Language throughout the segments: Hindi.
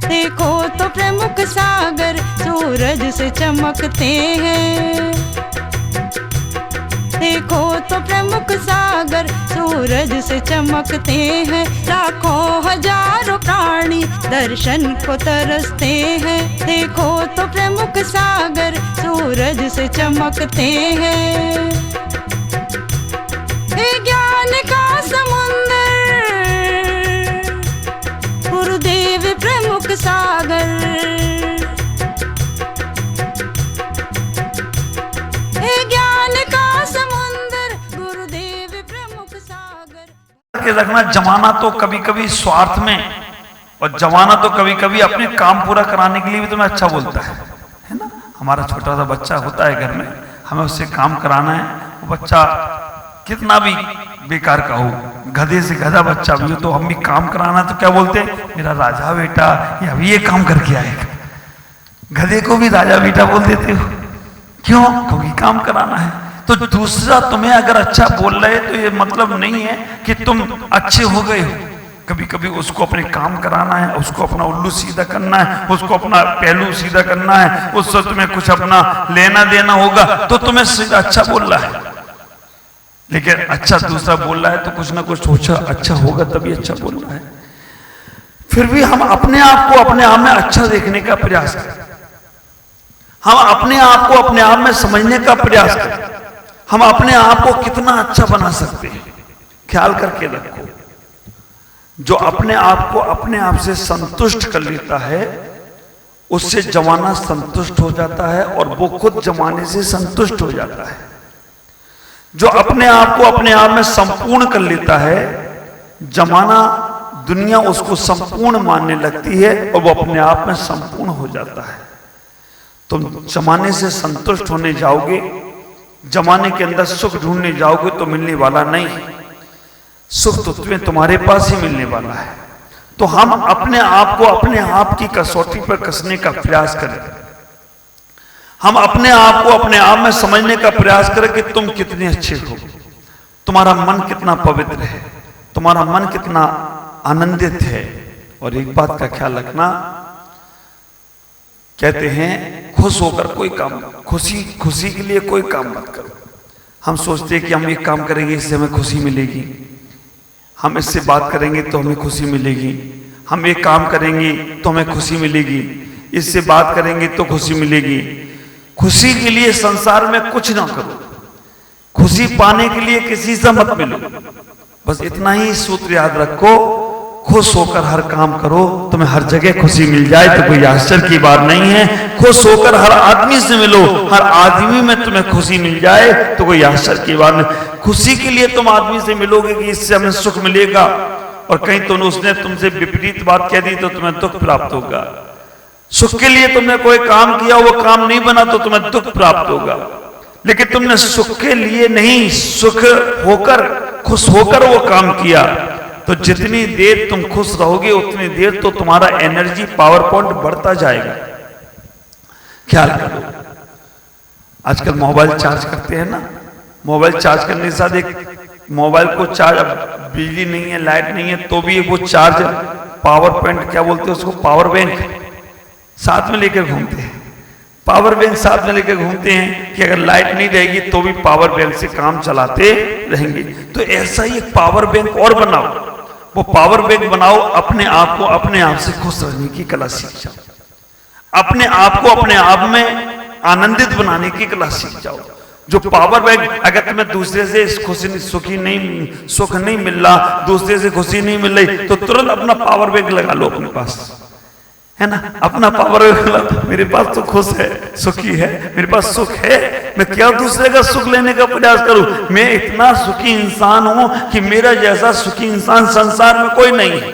देखो तो प्रमुख सागर सूरज से चमकते हैं। देखो तो प्रमुख सागर सूरज से चमकते हैं। लाखों हजारों प्राणी दर्शन को तरसते हैं। देखो तो प्रमुख सागर सूरज से चमकते हैं। हे ज्ञान का समुंदर गुरुदेव प्रमुख सागर। हे ज्ञान का समुंदर गुरुदेव प्रमुख सागर। के रखना, जमाना तो कभी कभी स्वार्थ में और जमाना तो कभी कभी अपने काम पूरा कराने के लिए भी तुम्हें अच्छा बोलता है ना। हमारा छोटा सा बच्चा होता है घर में, हमें उससे काम कराना है। वो बच्चा कितना भी बेकार का हो, गधे से गधा बच्चा भी हो, तो हम भी काम कराना तो क्या बोलते हैं, मेरा राजा बेटा ये अभी ये काम करके आएगा। गधे को भी राजा बेटा बोल देते हो, क्यों? क्योंकि काम कराना है। तो दूसरा तुम्हें अगर अच्छा बोल रहे तो ये मतलब नहीं है कि तुम अच्छे हो गए हो। कभी कभी उसको अपने काम कराना है, उसको अपना उल्लू सीधा करना है, उसको अपना पहलू सीधा करना है, उससे तुम्हें कुछ अपना लेना देना होगा तो तुम्हें सीधा अच्छा बोल रहा है। लेकिन अच्छा दूसरा बोल रहा है तो कुछ ना कुछ सोचा अच्छा होगा तभी अच्छा बोल रहा है। फिर भी हम अपने आप को अपने आप में अच्छा देखने का प्रयास करें। हम अपने आप को अपने आप में समझने का प्रयास करें। हम अपने आप को कितना अच्छा बना सकते हैं, ख्याल करके रखो। जो अपने आप को अपने आप से संतुष्ट कर लेता है उससे जमाना संतुष्ट हो जाता है और वो खुद जमाने से संतुष्ट हो जाता है। जो अपने आप को अपने आप में संपूर्ण कर लेता है, जमाना दुनिया उसको संपूर्ण मानने लगती है और वो अपने आप में संपूर्ण हो जाता है। तुम जमाने से संतुष्ट होने जाओगे, जमाने के अंदर सुख ढूंढने जाओगे तो मिलने वाला नहीं। सुख तो तुम्हें तुम्हारे पास ही मिलने वाला है। तो हम अपने आप को अपने आप की कसौटी पर कसने का प्रयास करें। हम अपने आप को अपने आप में समझने का प्रयास करें कि तुम कितने अच्छे हो, तुम्हारा मन कितना पवित्र है, तुम्हारा मन कितना आनंदित है। और एक बात का ख्याल रखना, कहते हैं खुश होकर कोई काम, खुशी के लिए कोई काम मत करो। हम सोचते हैं कि हम एक काम करेंगे इससे हमें खुशी मिलेगी, हम इससे बात करेंगे तो हमें खुशी मिलेगी, हम एक काम करेंगे तो हमें खुशी मिलेगी, इससे बात करेंगे तो खुशी मिलेगी। खुशी के लिए संसार में कुछ ना करो, खुशी पाने के लिए किसी से मत मिलो। बस इतना ही सूत्र याद रखो, खुश होकर हर काम करो, तुम्हें हर जगह खुशी मिल जाए तो कोई आश्चर्य की बात नहीं है। खुश होकर हर आदमी से मिलो, हर आदमी में तुम्हें खुशी मिल जाए तो कोई आश्चर्य की बात नहीं। खुशी के लिए तुम आदमी से मिलोगे कि इससे हमें सुख मिलेगा, और कहीं तो उसने तुमसे विपरीत बात कह दी तो तुम्हें दुख प्राप्त होगा। सुख के लिए तुमने कोई काम किया, वो काम नहीं बना तो तुम्हें दुख प्राप्त होगा। लेकिन तुमने सुख के लिए नहीं, सुख होकर खुश होकर वो काम किया, तो जितनी देर तुम खुश रहोगे उतनी देर तो तुम्हारा एनर्जी पावर पॉइंट बढ़ता जाएगा। ख्याल करो, आजकल मोबाइल चार्ज करते हैं ना, मोबाइल चार्ज करने के साथ एक मोबाइल को चार्ज, अब बिजली नहीं है, लाइट नहीं है, तो भी वो चार्ज पावर पॉइंट क्या बोलते हैं उसको, पावर बैंक साथ में लेकर घूमते हैं। पावर बैंक साथ में लेकर घूमते हैं कि अगर लाइट नहीं रहेगी तो भी पावर बैंक से काम चलाते रहेंगे। तो ऐसा ही एक पावर बैंक और बनाओ, वो पावर बैंक बनाओ, अपने आप को अपने आप से खुश रहने की कला सीख जाओ, अपने आप को अपने आप में आनंदित बनाने की कला सीख जाओ। जो पावर बैंक, अगर तुम्हें दूसरे से सुख नहीं मिल रहा, दूसरे से खुशी नहीं मिल रही, तो तुरंत अपना पावर बैंक लगा लो अपने पास, है ना। अपना पावर बैंक, मेरे पास तो खुश है, सुखी है, मेरे पास सुख है, मैं क्या दूसरे का सुख लेने का प्रयास करूं। मैं इतना सुखी इंसान हूं कि मेरा जैसा सुखी इंसान संसार में कोई नहीं है।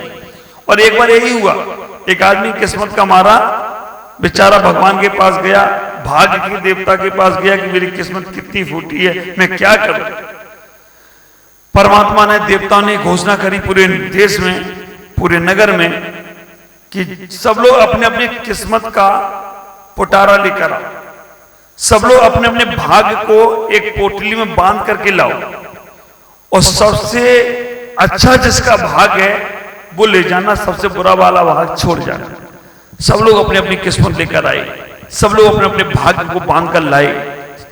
और एक बार यही हुआ, एक आदमी किस्मत का मारा बेचारा भगवान के पास गया, भाग्य के देवता के पास गया कि मेरी किस्मत कितनी फूटी है, मैं क्या करूं। परमात्मा ने, देवता ने घोषणा करी पूरे देश में, पूरे नगर में कि सब लोग अपने अपने किस्मत का पुटारा लेकर आओ, सब लोग अपने अपने भाग्य को एक पोटली में बांध करके लाओ, और सबसे अच्छा जिसका भाग है वो ले जाना, सबसे बुरा वाला भाग छोड़ जाना। सब लोग अपनी अपनी किस्मत लेकर आए, सब लोग अपने अपने भाग्य को बांध कर लाए।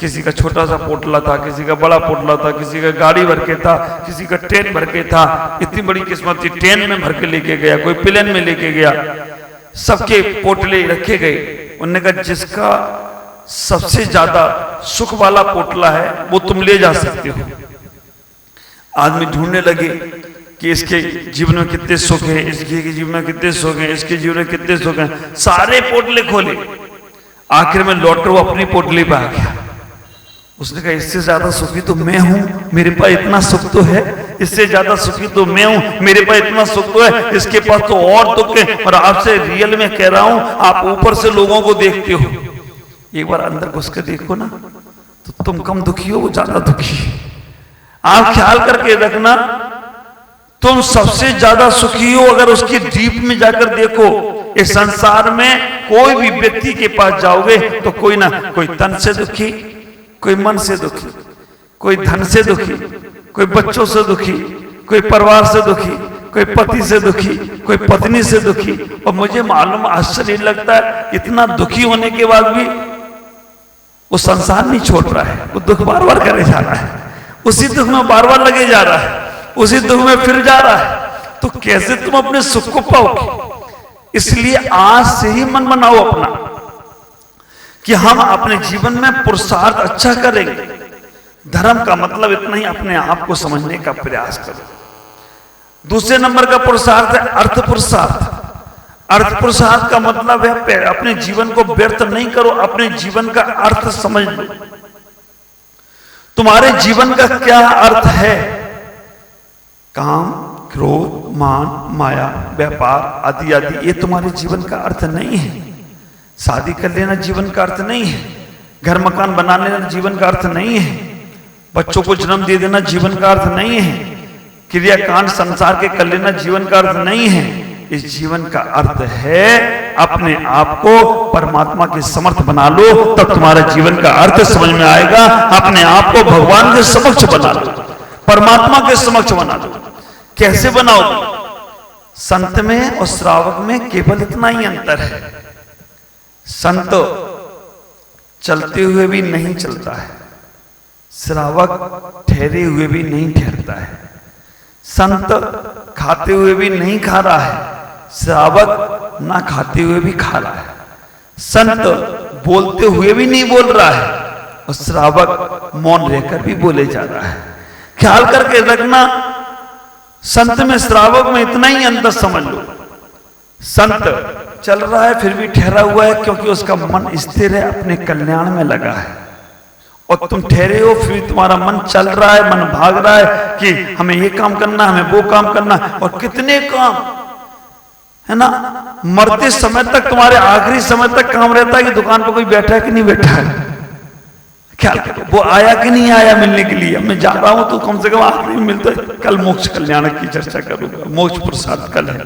किसी का छोटा सा पोटला था, किसी का बड़ा पोटला था, किसी का गाड़ी भर के था, किसी का ट्रेन भर के था। इतनी बड़ी किस्मत थी, ट्रेन में भर के लेके गया, कोई प्लेन में लेके गया, सबके पोटले रखे गए। उन्होंने कहा जिसका सबसे ज्यादा सुख वाला पोटला है वो तुम ले जा सकते हो। आदमी ढूंढने लगे कि इसके जीवन में कितने सुख है, इसके जीवन में कितने सुख है, इसके जीवन में कितने सुख है। सारे पोटले खोले, आखिर में लौटकर वो अपनी पोटली पे आ गया। उसने कहा इससे ज्यादा सुखी तो मैं हूं, मेरे पास इतना सुख तो है। इससे ज्यादा सुखी तो मैं हूं, मेरे पास इतना सुख तो है। इसके पास तो और दुख है। और आपसे रियल में कह रहा हूं, आप ऊपर से लोगों को देखते हो, एक बार अंदर घुस के देखो ना, तो तुम कम दुखी हो, वो ज्यादा दुखी है। आप ख्याल करके रखना, तुम सबसे ज्यादा सुखी हो अगर उसके डीप में जाकर देखो। इस संसार में कोई भी व्यक्ति के पास जाओगे तो कोई ना कोई तन से दुखी, कोई मन से दुखी, कोई धन से दुखी, कोई बच्चों से दुखी, कोई परिवार से दुखी, कोई पति से दुखी, कोई पत्नी से दुखी। और मुझे मालूम आश्चर्य लगता है, इतना दुखी होने के बाद भी वो संसार नहीं छोड़ रहा है, वो दुख बार बार करे जा रहा है, उसी दुख में बार बार लगे जा रहा है, उसी दुख में फिर जा रहा है। तो कैसे तुम अपने सुख को पाओगे? इसलिए आज से ही मन बनाओ अपना कि हम अपने जीवन में पुरुषार्थ अच्छा करेंगे। धर्म का मतलब इतना ही, अपने आप को समझने का प्रयास करो। दूसरे नंबर का पुरुषार्थ है अर्थ पुरुषार्थ। अर्थ पुरुषार्थ का मतलब है अपने जीवन को व्यर्थ नहीं करो, अपने जीवन का अर्थ समझ लो। तुम्हारे जीवन का क्या अर्थ है? काम, क्रोध, मान, माया, व्यापार आदि आदि, ये तुम्हारे जीवन का अर्थ नहीं है। शादी कर लेना जीवन का अर्थ नहीं है। घर मकान बना लेना जीवन का अर्थ नहीं है। बच्चों को जन्म दे देना जीवन का अर्थ नहीं है। क्रियाकांड संसार के कर लेना जीवन का अर्थ नहीं है। इस जीवन का अर्थ है अपने आप को परमात्मा के समर्थ बना लो, तब तुम्हारा जीवन का अर्थ समझ में आएगा। अपने आप को भगवान के समक्ष बना लो, परमात्मा के समक्ष बना लो। कैसे बनाओगे? संत में और श्रावक में केवल इतना ही अंतर है। संत चलते हुए भी नहीं चलता है, श्रावक ठहरे हुए भी नहीं ठहरता है। संत खाते हुए भी नहीं खा रहा है, श्रावक ना खाते हुए भी खा रहा है। संत बोलते हुए भी नहीं बोल रहा है और श्रावक मौन रहकर भी बोले जा रहा है। ख्याल करके रखना, संत में श्रावक में इतना ही अंतर समझ लो। संत चल रहा है फिर भी ठहरा हुआ है, क्योंकि उसका मन स्थिर है, अपने कल्याण में लगा है। और तुम ठहरे हो फिर भी तुम्हारा मन चल रहा है, मन भाग रहा है कि हमें ये काम करना, हमें वो काम करना, और कितने काम है ना। मरते समय तक, तुम्हारे आखिरी समय तक काम रहता है कि दुकान पर कोई बैठा है कि नहीं बैठा है। ख्याल करो, वो आया कि नहीं आया मिलने के लिए। मैं जा रहा हूं तो कम से कम आखिरी में मिलता है। कल मोक्ष कल्याण की चर्चा करूंगा, मोक्ष प्रसाद कल है।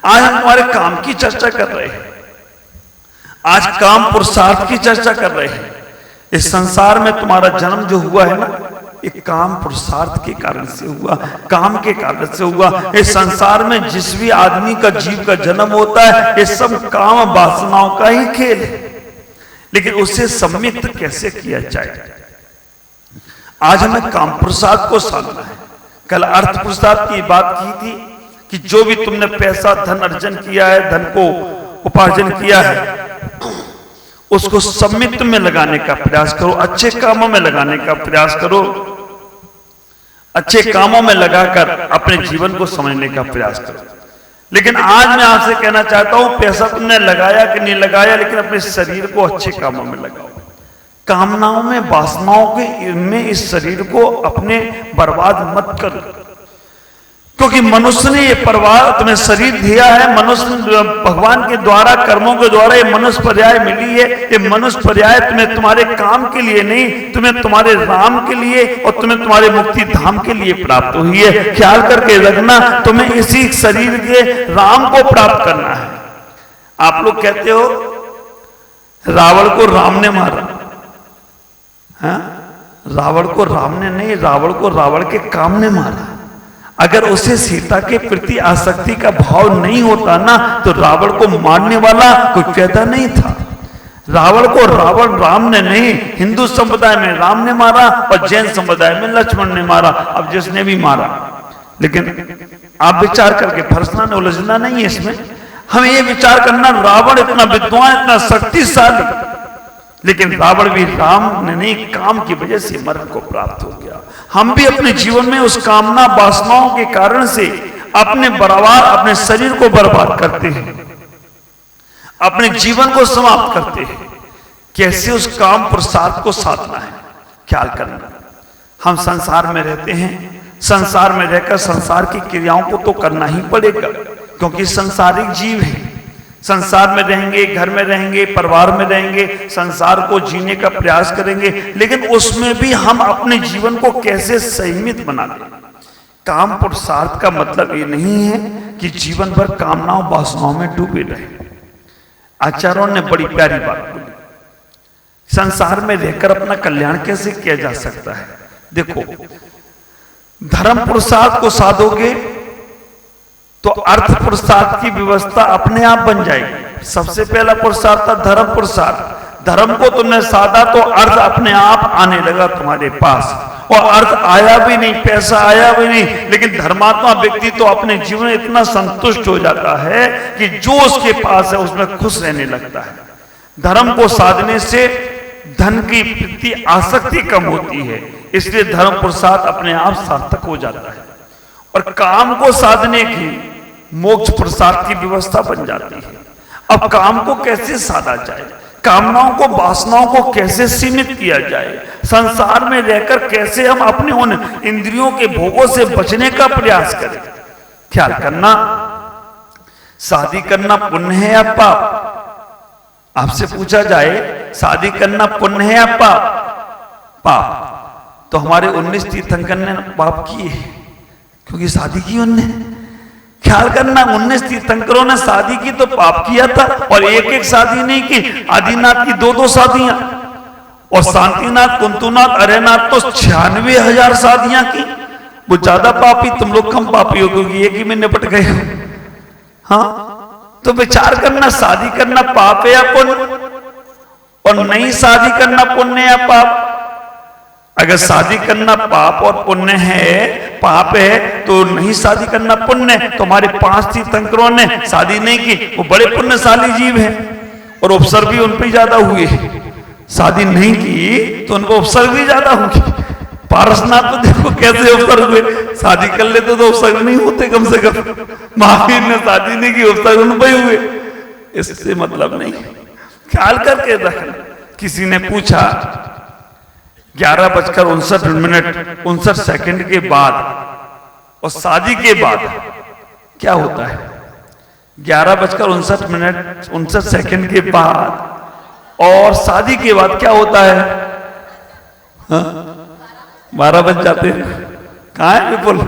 आज हम तुम्हारे काम की चर्चा कर रहे हैं, आज काम पुरुषार्थ की चर्चा कर रहे हैं। इस संसार में तुम्हारा जन्म जो हुआ है ना, एक काम पुरुषार्थ के कारण से हुआ, काम के कारण से हुआ। इस संसार में जिस भी आदमी का जीव का जन्म होता है, ये सब काम वासनाओं का ही खेल है। लेकिन उसे सम्मिलित कैसे किया जाए? आज हमें काम पुरुषार्थ को समझना है। कल अर्थ पुरुषार्थ की बात की थी कि जो भी तुमने पैसा धन अर्जन किया है, धन को उपार्जन किया है, उसको सम्मिलित में लगाने का प्रयास करो, अच्छे कामों में लगाने का प्रयास करो। अच्छे कामों में लगाकर अपने जीवन को समझने का प्रयास करो। लेकिन आज मैं आपसे कहना चाहता हूं, पैसा तुमने लगाया कि नहीं लगाया, लेकिन अपने शरीर को अच्छे कामों में लगाओ। कामनाओं में, वासनाओं के में इस शरीर को अपने बर्बाद मत करो। क्योंकि मनुष्य ने ये परिवार तुम्हें शरीर दिया है, मनुष्य भगवान के द्वारा, कर्मों के द्वारा ये मनुष्य पर्याय मिली है। ये मनुष्य पर्याय तुम्हें तुम्हारे काम के लिए नहीं, तुम्हें तुम्हारे राम के लिए और तुम्हें तुम्हारे मुक्ति धाम के लिए प्राप्त हुई है। ख्याल करके रखना, तुम्हें इसी शरीर के राम को प्राप्त करना है। आप लोग कहते हो रावण को राम ने मारा, हाँ? रावण को राम ने नहीं, रावण को रावण के काम ने मारा। अगर उसे सीता के प्रति आसक्ति का भाव नहीं होता ना, तो रावण को मारने वाला कोई पैदा नहीं था। रावण को रावण राम ने नहीं, हिंदू संप्रदाय में राम ने मारा और जैन संप्रदाय में लक्ष्मण ने मारा, अब जिसने भी मारा। लेकिन आप विचार करके फंसना नहीं, उलझना नहीं है इसमें। हमें ये विचार करना, रावण इतना विद्वान, इतना शक्तिशाली, लेकिन रावण भी राम ने नहीं, काम की वजह से मरण को प्राप्त हो गया। हम भी अपने जीवन में उस कामना वासनाओं के कारण से अपने बराबर अपने शरीर को बर्बाद करते हैं, अपने जीवन को समाप्त करते हैं। कैसे उस काम प्रसाद को साधना है, ख्याल करना। हम संसार में रहते हैं, संसार में रहकर संसार की क्रियाओं को तो करना ही पड़ेगा, क्योंकि संसारिक जीव है। संसार में रहेंगे, घर में रहेंगे, परिवार में रहेंगे, संसार को जीने का प्रयास करेंगे, लेकिन उसमें भी हम अपने जीवन को कैसे संयमित बना दें। काम पुरुषार्थ का मतलब ये नहीं है कि जीवन भर कामनाओं वासनाओं में डूबे रहे। आचार्यों ने बड़ी प्यारी बात बोली, संसार में रहकर अपना कल्याण कैसे किया जा सकता है। देखो, धर्म पुरुषार्थ को साधोगे तो अर्थ पुरुषार्थ की व्यवस्था अपने आप बन जाएगी। सबसे पहला पुरुषार्थ था धर्म पुरुषार्थ। धर्म को तुमने साधा तो अर्थ अपने आप आने लगा तुम्हारे पास, और अर्थ आया भी नहीं, पैसा आया भी नहीं, लेकिन धर्मात्मा व्यक्ति तो अपने जीवन में इतना संतुष्ट हो जाता है कि जो उसके पास है उसमें खुश रहने लगता है। धर्म को साधने से धन की प्रति आसक्ति कम होती है, इसलिए धर्म पुरुषार्थ अपने आप सार्थक हो जाता है। और काम को साधने की मोक्ष पुरुषार्थ की व्यवस्था बन जाती है। अब काम को कैसे साधा जाए, कामनाओं को वासनाओं को कैसे सीमित किया जाए, संसार में रहकर कैसे हम अपने उन इंद्रियों के भोगों से बचने का प्रयास करें। ख्याल करना, शादी करना पुण्य है या पाप? आपसे पूछा जाए शादी करना पुण्य है या पाप? पाप। तो हमारे 19 तीर्थंकर ने पाप किए, क्योंकि शादी की उन्होंने। ख्याल करना, 19 तीर्थंकरों ने शादी की तो पाप किया था, और एक एक शादी नहीं की, आदिनाथ की 2-2 शादियां, और शांतिनाथ, कुंतुनाथ, अरेनाथ तो 96,000 शादियां की। वो ज्यादा पापी, तुम लोग कम पापी हो, क्योंकि एक ही में निपट गए हो। हाँ, तो विचार करना, शादी करना पाप है या पुण्य, और नहीं शादी करना पुण्य या पाप? अगर शादी करना पाप और पुण्य है, पाप है, तो नहीं शादी करना पुण्य है। तो हमारे 5 तीर्थंकरों ने शादी नहीं की, वो बड़े पुण्यशाली जीव हैं, और उपसर्ग भी उन पर ज्यादा हुए। शादी नहीं की तो उनको उपसर्ग भी ज्यादा हुए। पारसनाथ तो देखो कैसे उपसर्ग हुए, शादी कर लेते तो उपसर्ग नहीं होते कम से कम। महावीर ने शादी नहीं की, उपसर्ग उन पर हुए। इससे मतलब नहीं, ख्याल करके रखना। किसी ने पूछा 11:59 के बाद और शादी के बाद क्या होता है? 11:59 के बाद और शादी के बाद क्या होता है? 12 बज जाते हैं। कहाँ है विपुल?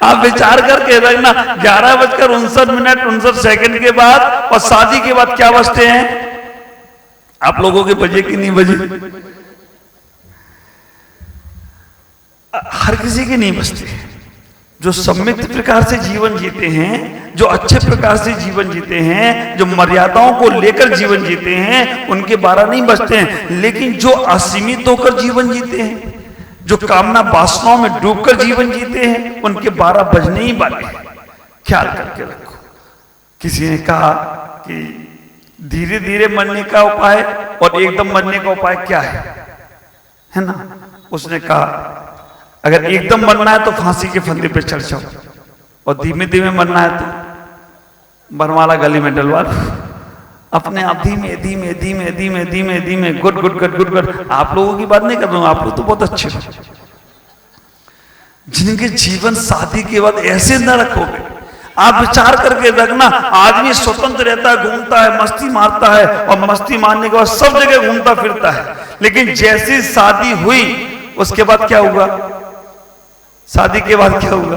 आप विचार करके रखना, 11:59 के बाद और शादी के बाद क्या बजते हैं? आप लोगों के बजे की नहीं बजे? हर किसी के नहीं बचते। जो सम्मिलित प्रकार से जीवन जीते हैं, जो अच्छे प्रकार से जीवन जीते हैं, जो मर्यादाओं को लेकर जीवन जीते हैं, उनके 12 नहीं बचते हैं। लेकिन जो असीमित होकर जीवन जीते हैं, जो कामना वासनाओं में डूबकर जीवन जीते हैं, उनके 12 बजने ही वाले हैं। ख्याल करके रखो। किसी ने कहा कि धीरे धीरे मरने का उपाय और एकदम मरने का उपाय क्या है ना? उसने कहा अगर एकदम मरना है तो फांसी के फंदे पे चढ़ जाओ, और धीमे धीमे मरना है तो बरमाला गली में डलवा दो। अपने आप धीमे धीमे धीमे धीमे धीमे धीमे good good good good good. आप लोगों की बात नहीं कर रहा हूं, आप लोग तो बहुत अच्छे हो, जिनके जीवन शादी के बाद ऐसे न रखोगे। आप विचार करके रखना, आदमी स्वतंत्र रहता है, घूमता है, मस्ती मारता है, और मस्ती मारने के बाद सब जगह घूमता फिरता है। लेकिन जैसी शादी हुई उसके बाद क्या हुआ? शादी के बाद क्या हुआ?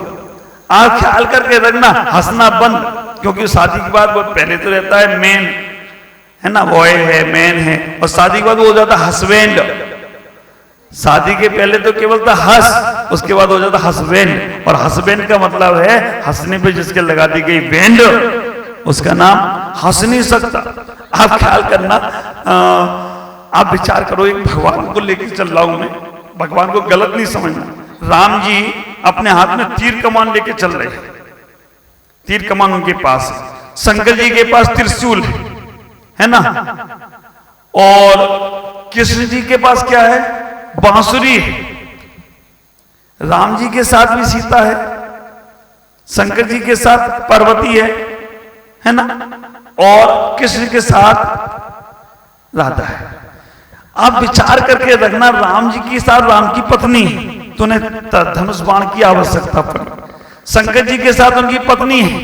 आप ख्याल करके रखना, हंसना बंद। क्योंकि शादी के बाद वो पहले तो रहता है मैन, है ना, बॉय है, मैन है, और शादी के बाद वो हो जाता है हस्बैंड। शादी के पहले तो केवल था हंस, उसके बाद हो जाता हसबैंड, और हसबैंड का मतलब है हंसने पे जिसके लगा दी गई बैंड, उसका नाम हंस नहीं सकता। आप ख्याल करना, आप विचार करो, एक भगवान को लेकर चल रहा हूं मैं, भगवान को गलत नहीं समझना। राम जी अपने हाथ में तीर कमान लेके चल रहे हैं, तीर कमान उनके पास है, शंकर जी के पास त्रिशूल है ना, और कृष्ण जी के पास क्या है, बांसुरी है। राम जी के साथ भी सीता है, शंकर जी के साथ पार्वती है ना, और कृष्ण के साथ राधा है। आप विचार करके रखना, राम जी के साथ राम की पत्नी तो उन्हें धनुष बाण की आवश्यकता पड़ी, शंकर जी के साथ उनकी पत्नी है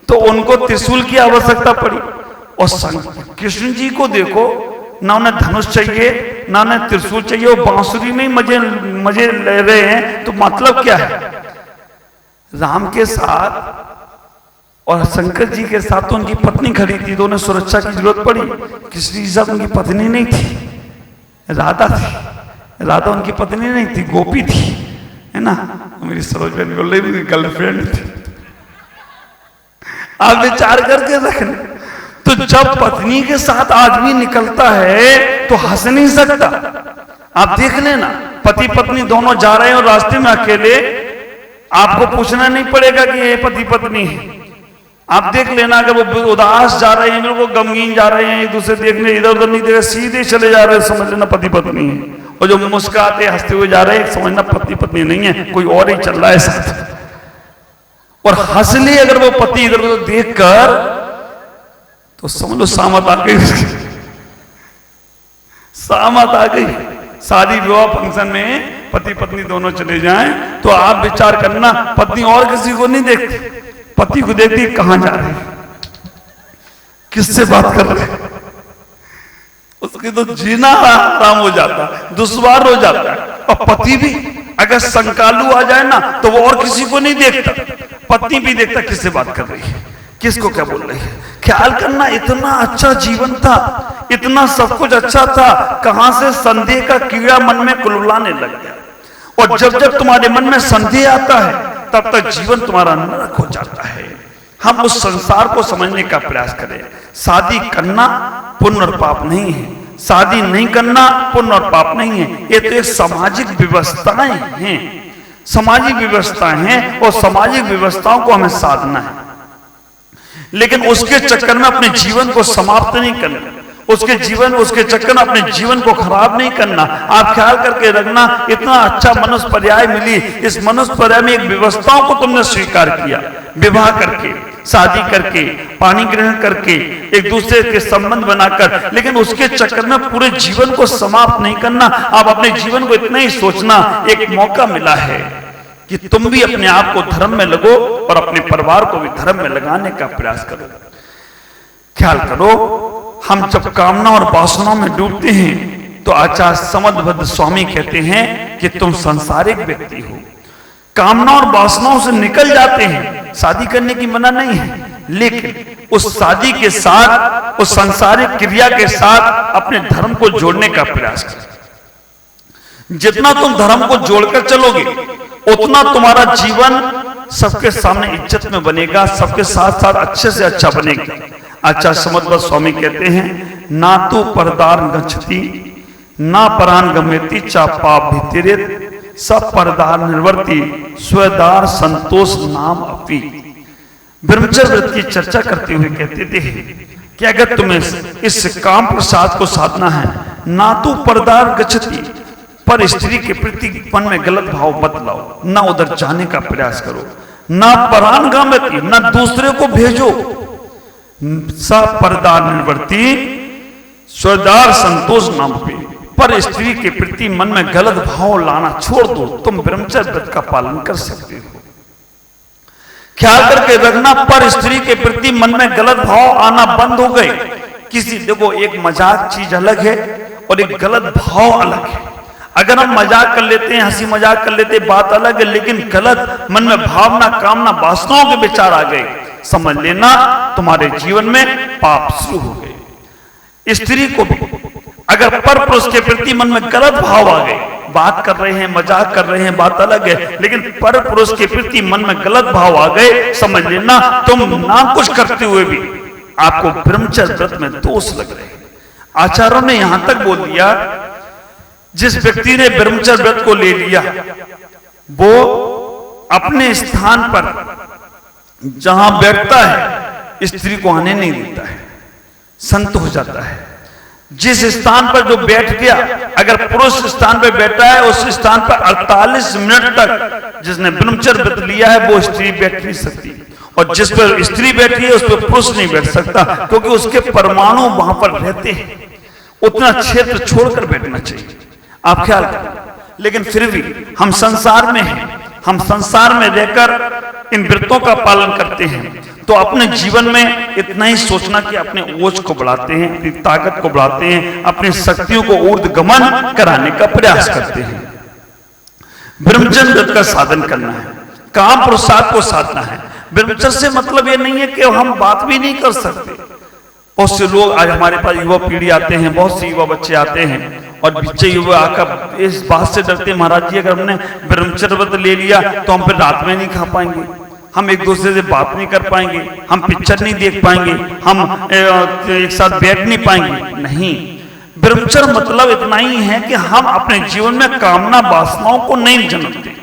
तो उनको त्रिशूल की आवश्यकता पड़ी, और कृष्ण जी को देखो ना उन्हें धनुष चाहिए ना उन्हें त्रिशूल चाहिए, वो बांसुरी में मजे ले रहे हैं। तो मतलब क्या है, राम के साथ और शंकर जी के साथ तो उनकी पत्नी खड़ी थी तो उन्हें सुरक्षा की जरूरत पड़ी। कृष्ण जी के साथ उनकी पत्नी नहीं थी, राधा थी, राधा उनकी पत्नी नहीं थी, गोपी थी, है ना, मेरी सरोज बहन बोल रही मेरी गर्लफ्रेंड थी। आप विचार करके रखना, तो जब पत्नी के साथ आदमी निकलता है तो हंस नहीं सकता। आप देख लेना, पति पत्नी दोनों जा रहे हैं और रास्ते में अकेले, आपको पूछना नहीं पड़ेगा कि ये पति पत्नी है। आप देख लेना, अगर वो उदास जा रहे हैं, वो गमगीन जा रहे हैं, एक दूसरे देखने इधर उधर नहीं देख, सीधे चले जा रहे हैं, समझ लेना पति पत्नी है। और जो मुस्कुराते हंसते हुए जा रहे हैं, समझना पति पत्नी नहीं है, कोई और ही चल रहा है साथ। और हंस ले अगर वो पति इधर उधर देख कर, तो समझ लो सामत आ गई, सामत आ गई। शादी विवाह फंक्शन में पति पत्नी दोनों चले जाएं तो आप विचार करना, पत्नी और किसी को नहीं देखती, पति को देखती कहां जा रहे, किससे बात कर रहे, उसकी तो जीना आराम हो जाता है, दुश्वार हो जाता है। और पति भी अगर संकालू आ जाए ना तो वो और किसी को नहीं देखता, पत्नी भी देखता किससे बात कर रही है, किसको क्या बोल रही है। ख्याल करना, इतना अच्छा जीवन था, इतना सब कुछ अच्छा था, कहां से संदेह का कीड़ा मन में कुलबुलाने लग गया। और जब जब तुम्हारे मन में संदेह आता है तब तक जीवन तुम्हारा नरक हो जाता है। हम उस संसार को समझने का प्रयास करें। शादी करना पुण्य और पाप नहीं है, शादी नहीं करना पुण्य और पाप नहीं है, ये तो एक सामाजिक व्यवस्थाएं हैं, सामाजिक व्यवस्थाएं हैं, और सामाजिक व्यवस्थाओं को हमें साधना है। लेकिन उसके चक्कर में अपने जीवन को समाप्त नहीं करना, उसके चक्कर में अपने जीवन को खराब नहीं करना। आप ख्याल करके रखना, इतना अच्छा मनुष्य पर्याय मिली, इस मनुष्य पर्याय में एक व्यवस्थाओं को तुमने स्वीकार किया, विवाह करके, शादी करके, पानी ग्रहण करके, एक दूसरे के संबंध बनाकर, लेकिन उसके चक्कर में पूरे जीवन को समाप्त नहीं करना। आप अपने जीवन को इतना ही सोचना, एक मौका मिला है कि तुम भी अपने आप को धर्म में लगो और अपने परिवार को भी धर्म में लगाने का प्रयास करो। ख्याल करो, हम जब कामना और वासनाओं में डूबते हैं तो आचार्य समदभद्र स्वामी कहते हैं कि तुम सांसारिक व्यक्ति हो। कामना और वासनाओं से निकल जाते हैं, शादी करने की मना नहीं है, लेकिन उस शादी के साथ, उस सांसारिक क्रिया के साथ अपने धर्म को जोड़ने का प्रयास करो। जितना तुम धर्म को जोड़कर चलोगे उतना तुम्हारा जीवन सबके सामने इज्जत में बनेगा, सबके साथ साथ अच्छे से अच्छा बनेगा। आचार्य समदभद्र स्वामी कहते हैं, ना तो परदार गच्छति ना परान गम्यति चा पाप भितिरेत सब परदार निर्वर्ति स्वदार संतोष नाम अपि। ब्रह्मचर्य व्रत की चर्चा करते हुए कहते थे कि अगर तुम्हें इस काम प्रसाद को साधना है, ना तो परदार गच्छति, पर स्त्री के प्रति मन में गलत भाव मत लाओ, ना उधर जाने का प्रयास करो, ना परान गम्यति, ना दूसरे को भेजो, सब परदार निर्वर्ती स्वदार संतोष नाम पे, पर स्त्री के प्रति मन में गलत भाव लाना छोड़ दो, तुम ब्रह्मचर्य व्रत का पालन कर सकते हो। ख्याल करके रखना, पर स्त्री के प्रति मन में गलत भाव आना बंद हो गए। किसी, देखो, एक मजाक चीज अलग है और एक गलत भाव अलग है। अगर हम मजाक कर लेते हैं, हंसी मजाक कर लेते हैं, बात अलग है, लेकिन गलत मन में भावना, कामना, वासनाओं के विचार आ गए, समझ लेना तुम्हारे जीवन में पाप शुरू हो गए। स्त्री को भी अगर पर पुरुष के प्रति मन में गलत भाव आ गए, बात कर रहे हैं, मजाक कर रहे हैं, बात अलग है, लेकिन पर पुरुष के प्रति मन में गलत भाव आ गए, समझ लेना तुम ना कुछ करते हुए भी आपको ब्रह्मचर्य व्रत में दोष लग रहे हैं। आचार्यों ने यहां तक बोल दिया, जिस व्यक्ति ने ब्रह्मचर्य व्रत को ले लिया वो अपने स्थान पर जहां बैठता है स्त्री को आने नहीं देता है, संत हो जाता है। जिस स्थान पर जो बैठ गया, अगर पुरुष स्थान पर बैठा है उस स्थान पर 48 मिनट तक जिसने ब्रह्मचर्य व्रत लिया है वो स्त्री बैठ नहीं सकती, और जिस पर स्त्री बैठी है उस पर पुरुष नहीं बैठ सकता, क्योंकि उसके परमाणु वहां पर रहते हैं। उतना क्षेत्र छोड़कर बैठना चाहिए, आप ख्याल करें। लेकिन फिर भी हम संसार में हैं, हम संसार में रहकर इन व्रतों का पालन करते हैं, तो अपने जीवन में इतना ही सोचना कि अपने ओज को बढ़ाते हैं, अपनी ताकत को बढ़ाते हैं, अपनी शक्तियों को ऊर्ध्वगमन कराने का प्रयास करते हैं। ब्रह्मचर्य व्रत का साधन करना है, काम पुरुषार्थ को साधना है। ब्रह्मचर्य से मतलब ये नहीं है कि हम बात भी नहीं कर सकते। बहुत से लोग आज हमारे पास युवा पीढ़ी आते हैं, बहुत से युवा बच्चे आते हैं और बच्चे युवा आकर इस बात से डरते हैं, महाराज जी अगर हमने ब्रह्मचर्य व्रत ले लिया तो हम फिर रात में नहीं खा पाएंगे, हम एक दूसरे से बात नहीं कर पाएंगे, हम पिक्चर नहीं देख पाएंगे, हम एक साथ बैठ नहीं पाएंगे। नहीं, ब्रह्मचर्य मतलब इतना ही है कि हम अपने जीवन में कामना वासनाओं को नहीं जन्मते।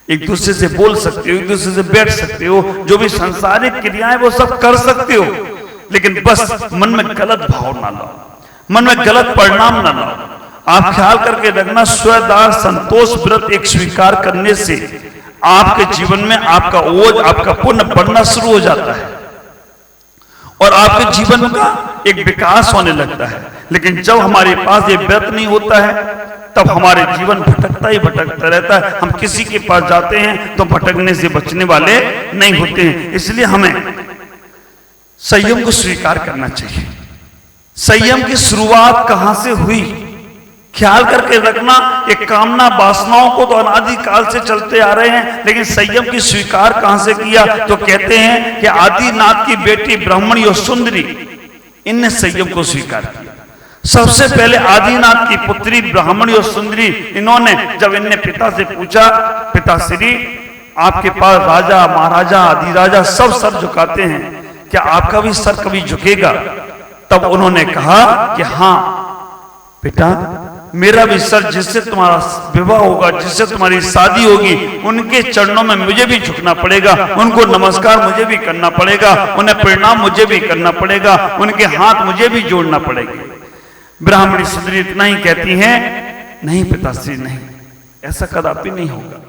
एक दूसरे से बोल सकते हो, एक दूसरे से बैठ सकते हो, जो भी सांसारिक क्रियाएं वो सब कर सकते हो, लेकिन बस मन में गलत भाव ना लाओ, मन में गलत परिणाम ना लाओ। आप ख्याल करके रखना, स्वदाह संतोष व्रत एक स्वीकार करने से आपके जीवन में आपका ओज, आपका पुण्य बढ़ना शुरू हो जाता है और आपके जीवन का एक विकास होने लगता है। लेकिन जब हमारे पास ये व्रत नहीं होता है तब हमारे जीवन भटकता ही भटकता रहता है। हम किसी के पास जाते हैं तो भटकने से बचने वाले नहीं होते हैं। इसलिए हमें संयम को स्वीकार करना चाहिए। संयम की शुरुआत कहां से हुई, ख्याल करके रखना। एक कामना वासनाओं को तो अनादिकाल से चलते आ रहे हैं, लेकिन संयम की स्वीकार कहां से किया? तो कहते हैं कि आदिनाथ की बेटी ब्राह्मणी और सुंदरी, इनने संयम को स्वीकार किया। सबसे पहले आदिनाथ की पुत्री ब्राह्मणी और सुंदरी, इन्होंने जब इनने पिता से पूछा, पिताश्री आपके पास राजा महाराजा अधिराजा सब सर झुकाते हैं, क्या आपका भी सर कभी झुकेगा? तब उन्होंने कहा कि हाँ बेटा, मेरा भी सर, जिससे तुम्हारा विवाह होगा, जिससे तुम्हारी शादी होगी, उनके चरणों में मुझे भी झुकना पड़ेगा, उनको नमस्कार मुझे भी करना पड़ेगा, उन्हें प्रणाम मुझे भी करना पड़ेगा, उनके हाथ मुझे भी जोड़ना पड़ेगा। ब्राह्मणी सुंदरी इतना ही कहती हैं, नहीं पिताश्री नहीं, ऐसा कदापि नहीं होगा।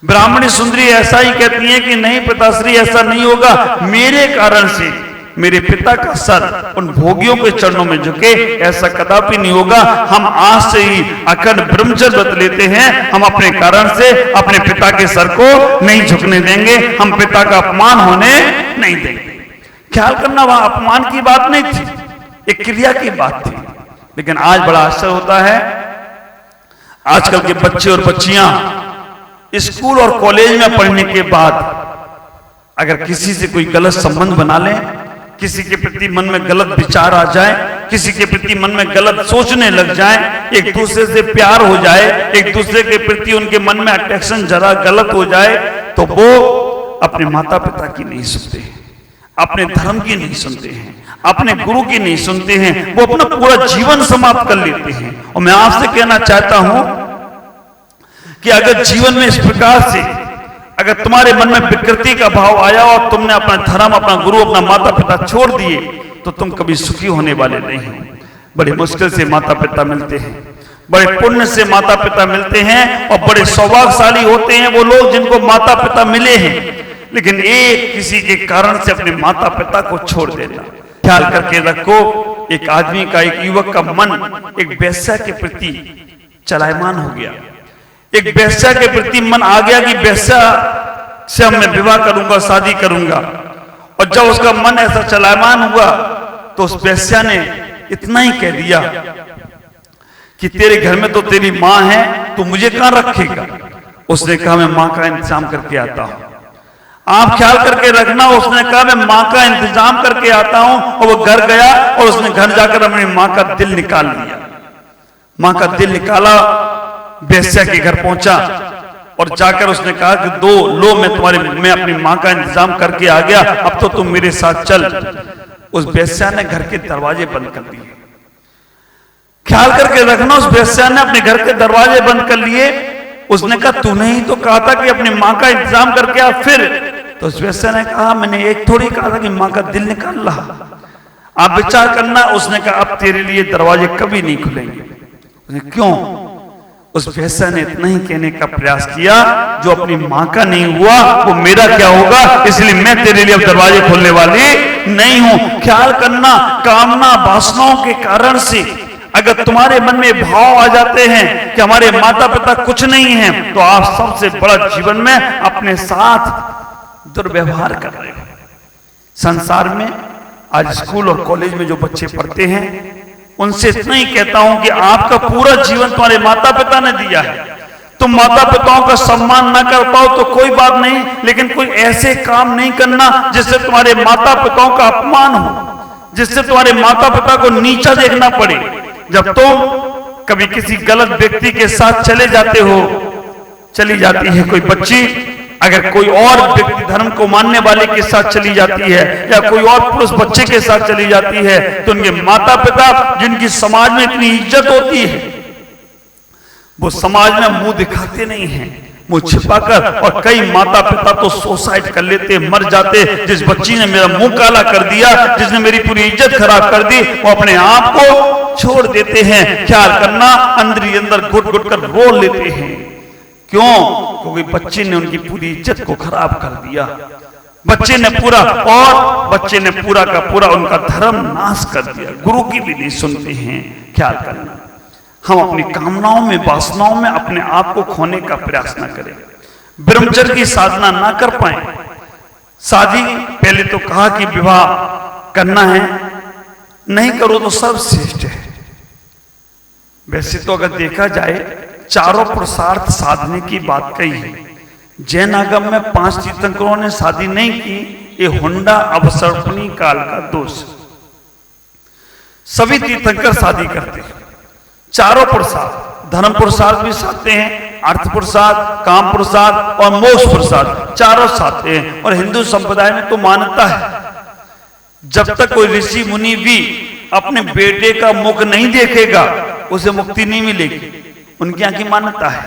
ब्राह्मणी सुंदरी ऐसा ही कहती है कि नहीं पिताश्री ऐसा नहीं होगा, मेरे कारण से मेरे पिता का सर उन भोगियों के चरणों में झुके, ऐसा कदापि नहीं होगा। हम आज से ही अखंड ब्रह्मचर्य व्रत लेते हैं, हम अपने कारण से अपने पिता के सर को नहीं झुकने देंगे, हम पिता का अपमान होने नहीं देंगे। ख्याल करना, वहां अपमान की बात नहीं थी, एक क्रिया की बात थी। लेकिन आज बड़ा आश्चर्य होता है, आजकल के बच्चे और बच्चियां स्कूल और कॉलेज में पढ़ने के बाद अगर किसी से कोई गलत संबंध बना ले, किसी के प्रति मन में गलत विचार आ जाए, किसी के प्रति मन में गलत सोचने लग जाए, एक दूसरे से प्यार हो जाए, एक दूसरे के प्रति उनके मन में अट्रैक्शन जरा गलत हो जाए, तो वो अपने माता पिता की नहीं सुनते हैं, अपने धर्म की नहीं सुनते हैं, अपने गुरु की नहीं सुनते हैं, वो अपना पूरा जीवन समाप्त कर लेते हैं। और मैं आपसे कहना चाहता हूं कि अगर जीवन में इस प्रकार से अगर तुम्हारे मन में विकृति का भाव आया और तुमने अपना धर्म, अपना गुरु, अपना माता पिता छोड़ दिए, तो तुम कभी सुखी होने वाले नहीं हो। बड़े मुश्किल से माता पिता मिलते हैं, बड़े पुण्य से माता पिता मिलते हैं, और बड़े सौभाग्यशाली होते हैं वो लोग जिनको माता पिता मिले हैं। लेकिन एक किसी के कारण से अपने माता पिता को छोड़ देना, ख्याल करके रखो। एक आदमी का, एक युवक का मन एक वेश्या के प्रति चलायमान हो गया, एक वेश्या के प्रति मन आ गया कि वेश्या से मैं विवाह करूंगा, शादी करूंगा। और जब उसका मन ऐसा चलायमान हुआ तो उस वेश्या ने इतना ही कह दिया कि तेरे घर में तो तेरी माँ है, तू मुझे कहां रखेगा? उसने कहा मैं माँ का इंतजाम करके आता हूं। आप ख्याल करके रखना, उसने कहा मैं माँ का इंतजाम करके आता हूं, और वो घर गया और उसने घर जाकर अपनी माँ का दिल निकाल लिया। माँ का दिल निकाला, वेश्या के घर पहुंचा और जाकर उसने कहा कि मैं अपनी मां का इंतजाम करके आ गया, अब तो तुम मेरे साथ चल। उस वेश्या ने घर के दरवाजे बंद कर दिए। ख्याल करके रखना, उस वेश्या ने अपने घर के दरवाजे बंद कर लिए। उसने कहा तूने ही तो कहा था कि अपनी मां का इंतजाम करके आ। फिर तो उस वेश्या ने कहा मैंने एक थोड़ी कहा था कि मां का दिल निकाल रहा, आप विचार करना। उसने कहा अब तेरे लिए दरवाजे कभी नहीं खुलेंगे। उसने क्यों? उस वेश्या ने इतना ही कहने का प्रयास किया, जो अपनी मां का नहीं हुआ वो मेरा क्या होगा, इसलिए मैं तेरे लिए अब दरवाजे खोलने वाली नहीं हूं। ख्याल करना, कामना वासनाओं के कारण से अगर तुम्हारे मन में भाव आ जाते हैं कि हमारे माता पिता कुछ नहीं हैं, तो आप सबसे बड़ा जीवन में अपने साथ दुर्व्यवहार कर रहे हो। संसार में आज स्कूल और कॉलेज में जो बच्चे पढ़ते हैं, उनसे इतना ही कहता हूं कि आपका पूरा जीवन तुम्हारे माता पिता ने दिया है। तुम माता पिताओं का सम्मान ना कर पाओ तो कोई बात नहीं, लेकिन कोई ऐसे काम नहीं करना जिससे तुम्हारे माता पिताओं का अपमान हो, जिससे तुम्हारे माता पिता को नीचा देखना पड़े। जब तुम कभी किसी गलत व्यक्ति के साथ चले जाते हो, चली जाती है कोई बच्ची, अगर कोई और व्यक्ति धर्म को मानने वाले के साथ चली जाती है या कोई और पुरुष बच्चे के साथ चली जाती है, तो उनके माता पिता जिनकी समाज में इतनी इज्जत होती है, वो समाज में मुंह दिखाते नहीं हैं, मुंह छिपाकर। और कई माता पिता तो सुसाइड कर लेते, मर जाते। जिस बच्ची ने मेरा मुंह काला कर दिया, जिसने मेरी पूरी इज्जत खराब कर दी, वो अपने आप को छोड़ देते हैं। ख्याल करना, अंदर ही अंदर घुट घुट कर रो लेते हैं। क्यों? क्योंकि बच्चे ने उनकी पूरी इज्जत को खराब कर दिया। बच्चे ने पूरा का पूरा उनका धर्म नाश कर दिया। गुरु की भी नहीं सुनते हैं। ख्याल करना, हम अपनी कामनाओं में, वासनाओं में अपने आप को खोने का प्रयास न करें, ब्रह्मचर्य की साधना ना कर पाए। शादी पहले तो कहा कि विवाह करना है, नहीं करो तो सर्वश्रेष्ठ है। वैसे तो अगर देखा जाए, चारों पुरुषार्थ साधने की बात कही है। जैन आगम में 5 तीर्थंकरों ने शादी नहीं की, ये हुंडा अवसर्पणी काल का दोष। सभी तीर्थंकर शादी करते हैं। चारों पुरुषार्थ, धर्म पुरुषार्थ भी साधते हैं, अर्थ पुरुषार्थ, काम पुरुषार्थ और मोक्ष पुरुषार्थ, चारों साधते हैं। और हिंदू संप्रदाय में तो मान्यता है, जब तक कोई ऋषि मुनि भी अपने बेटे का मुख नहीं देखेगा, उसे मुक्ति नहीं मिलेगी। उनकी यहाँ की मान्यता है।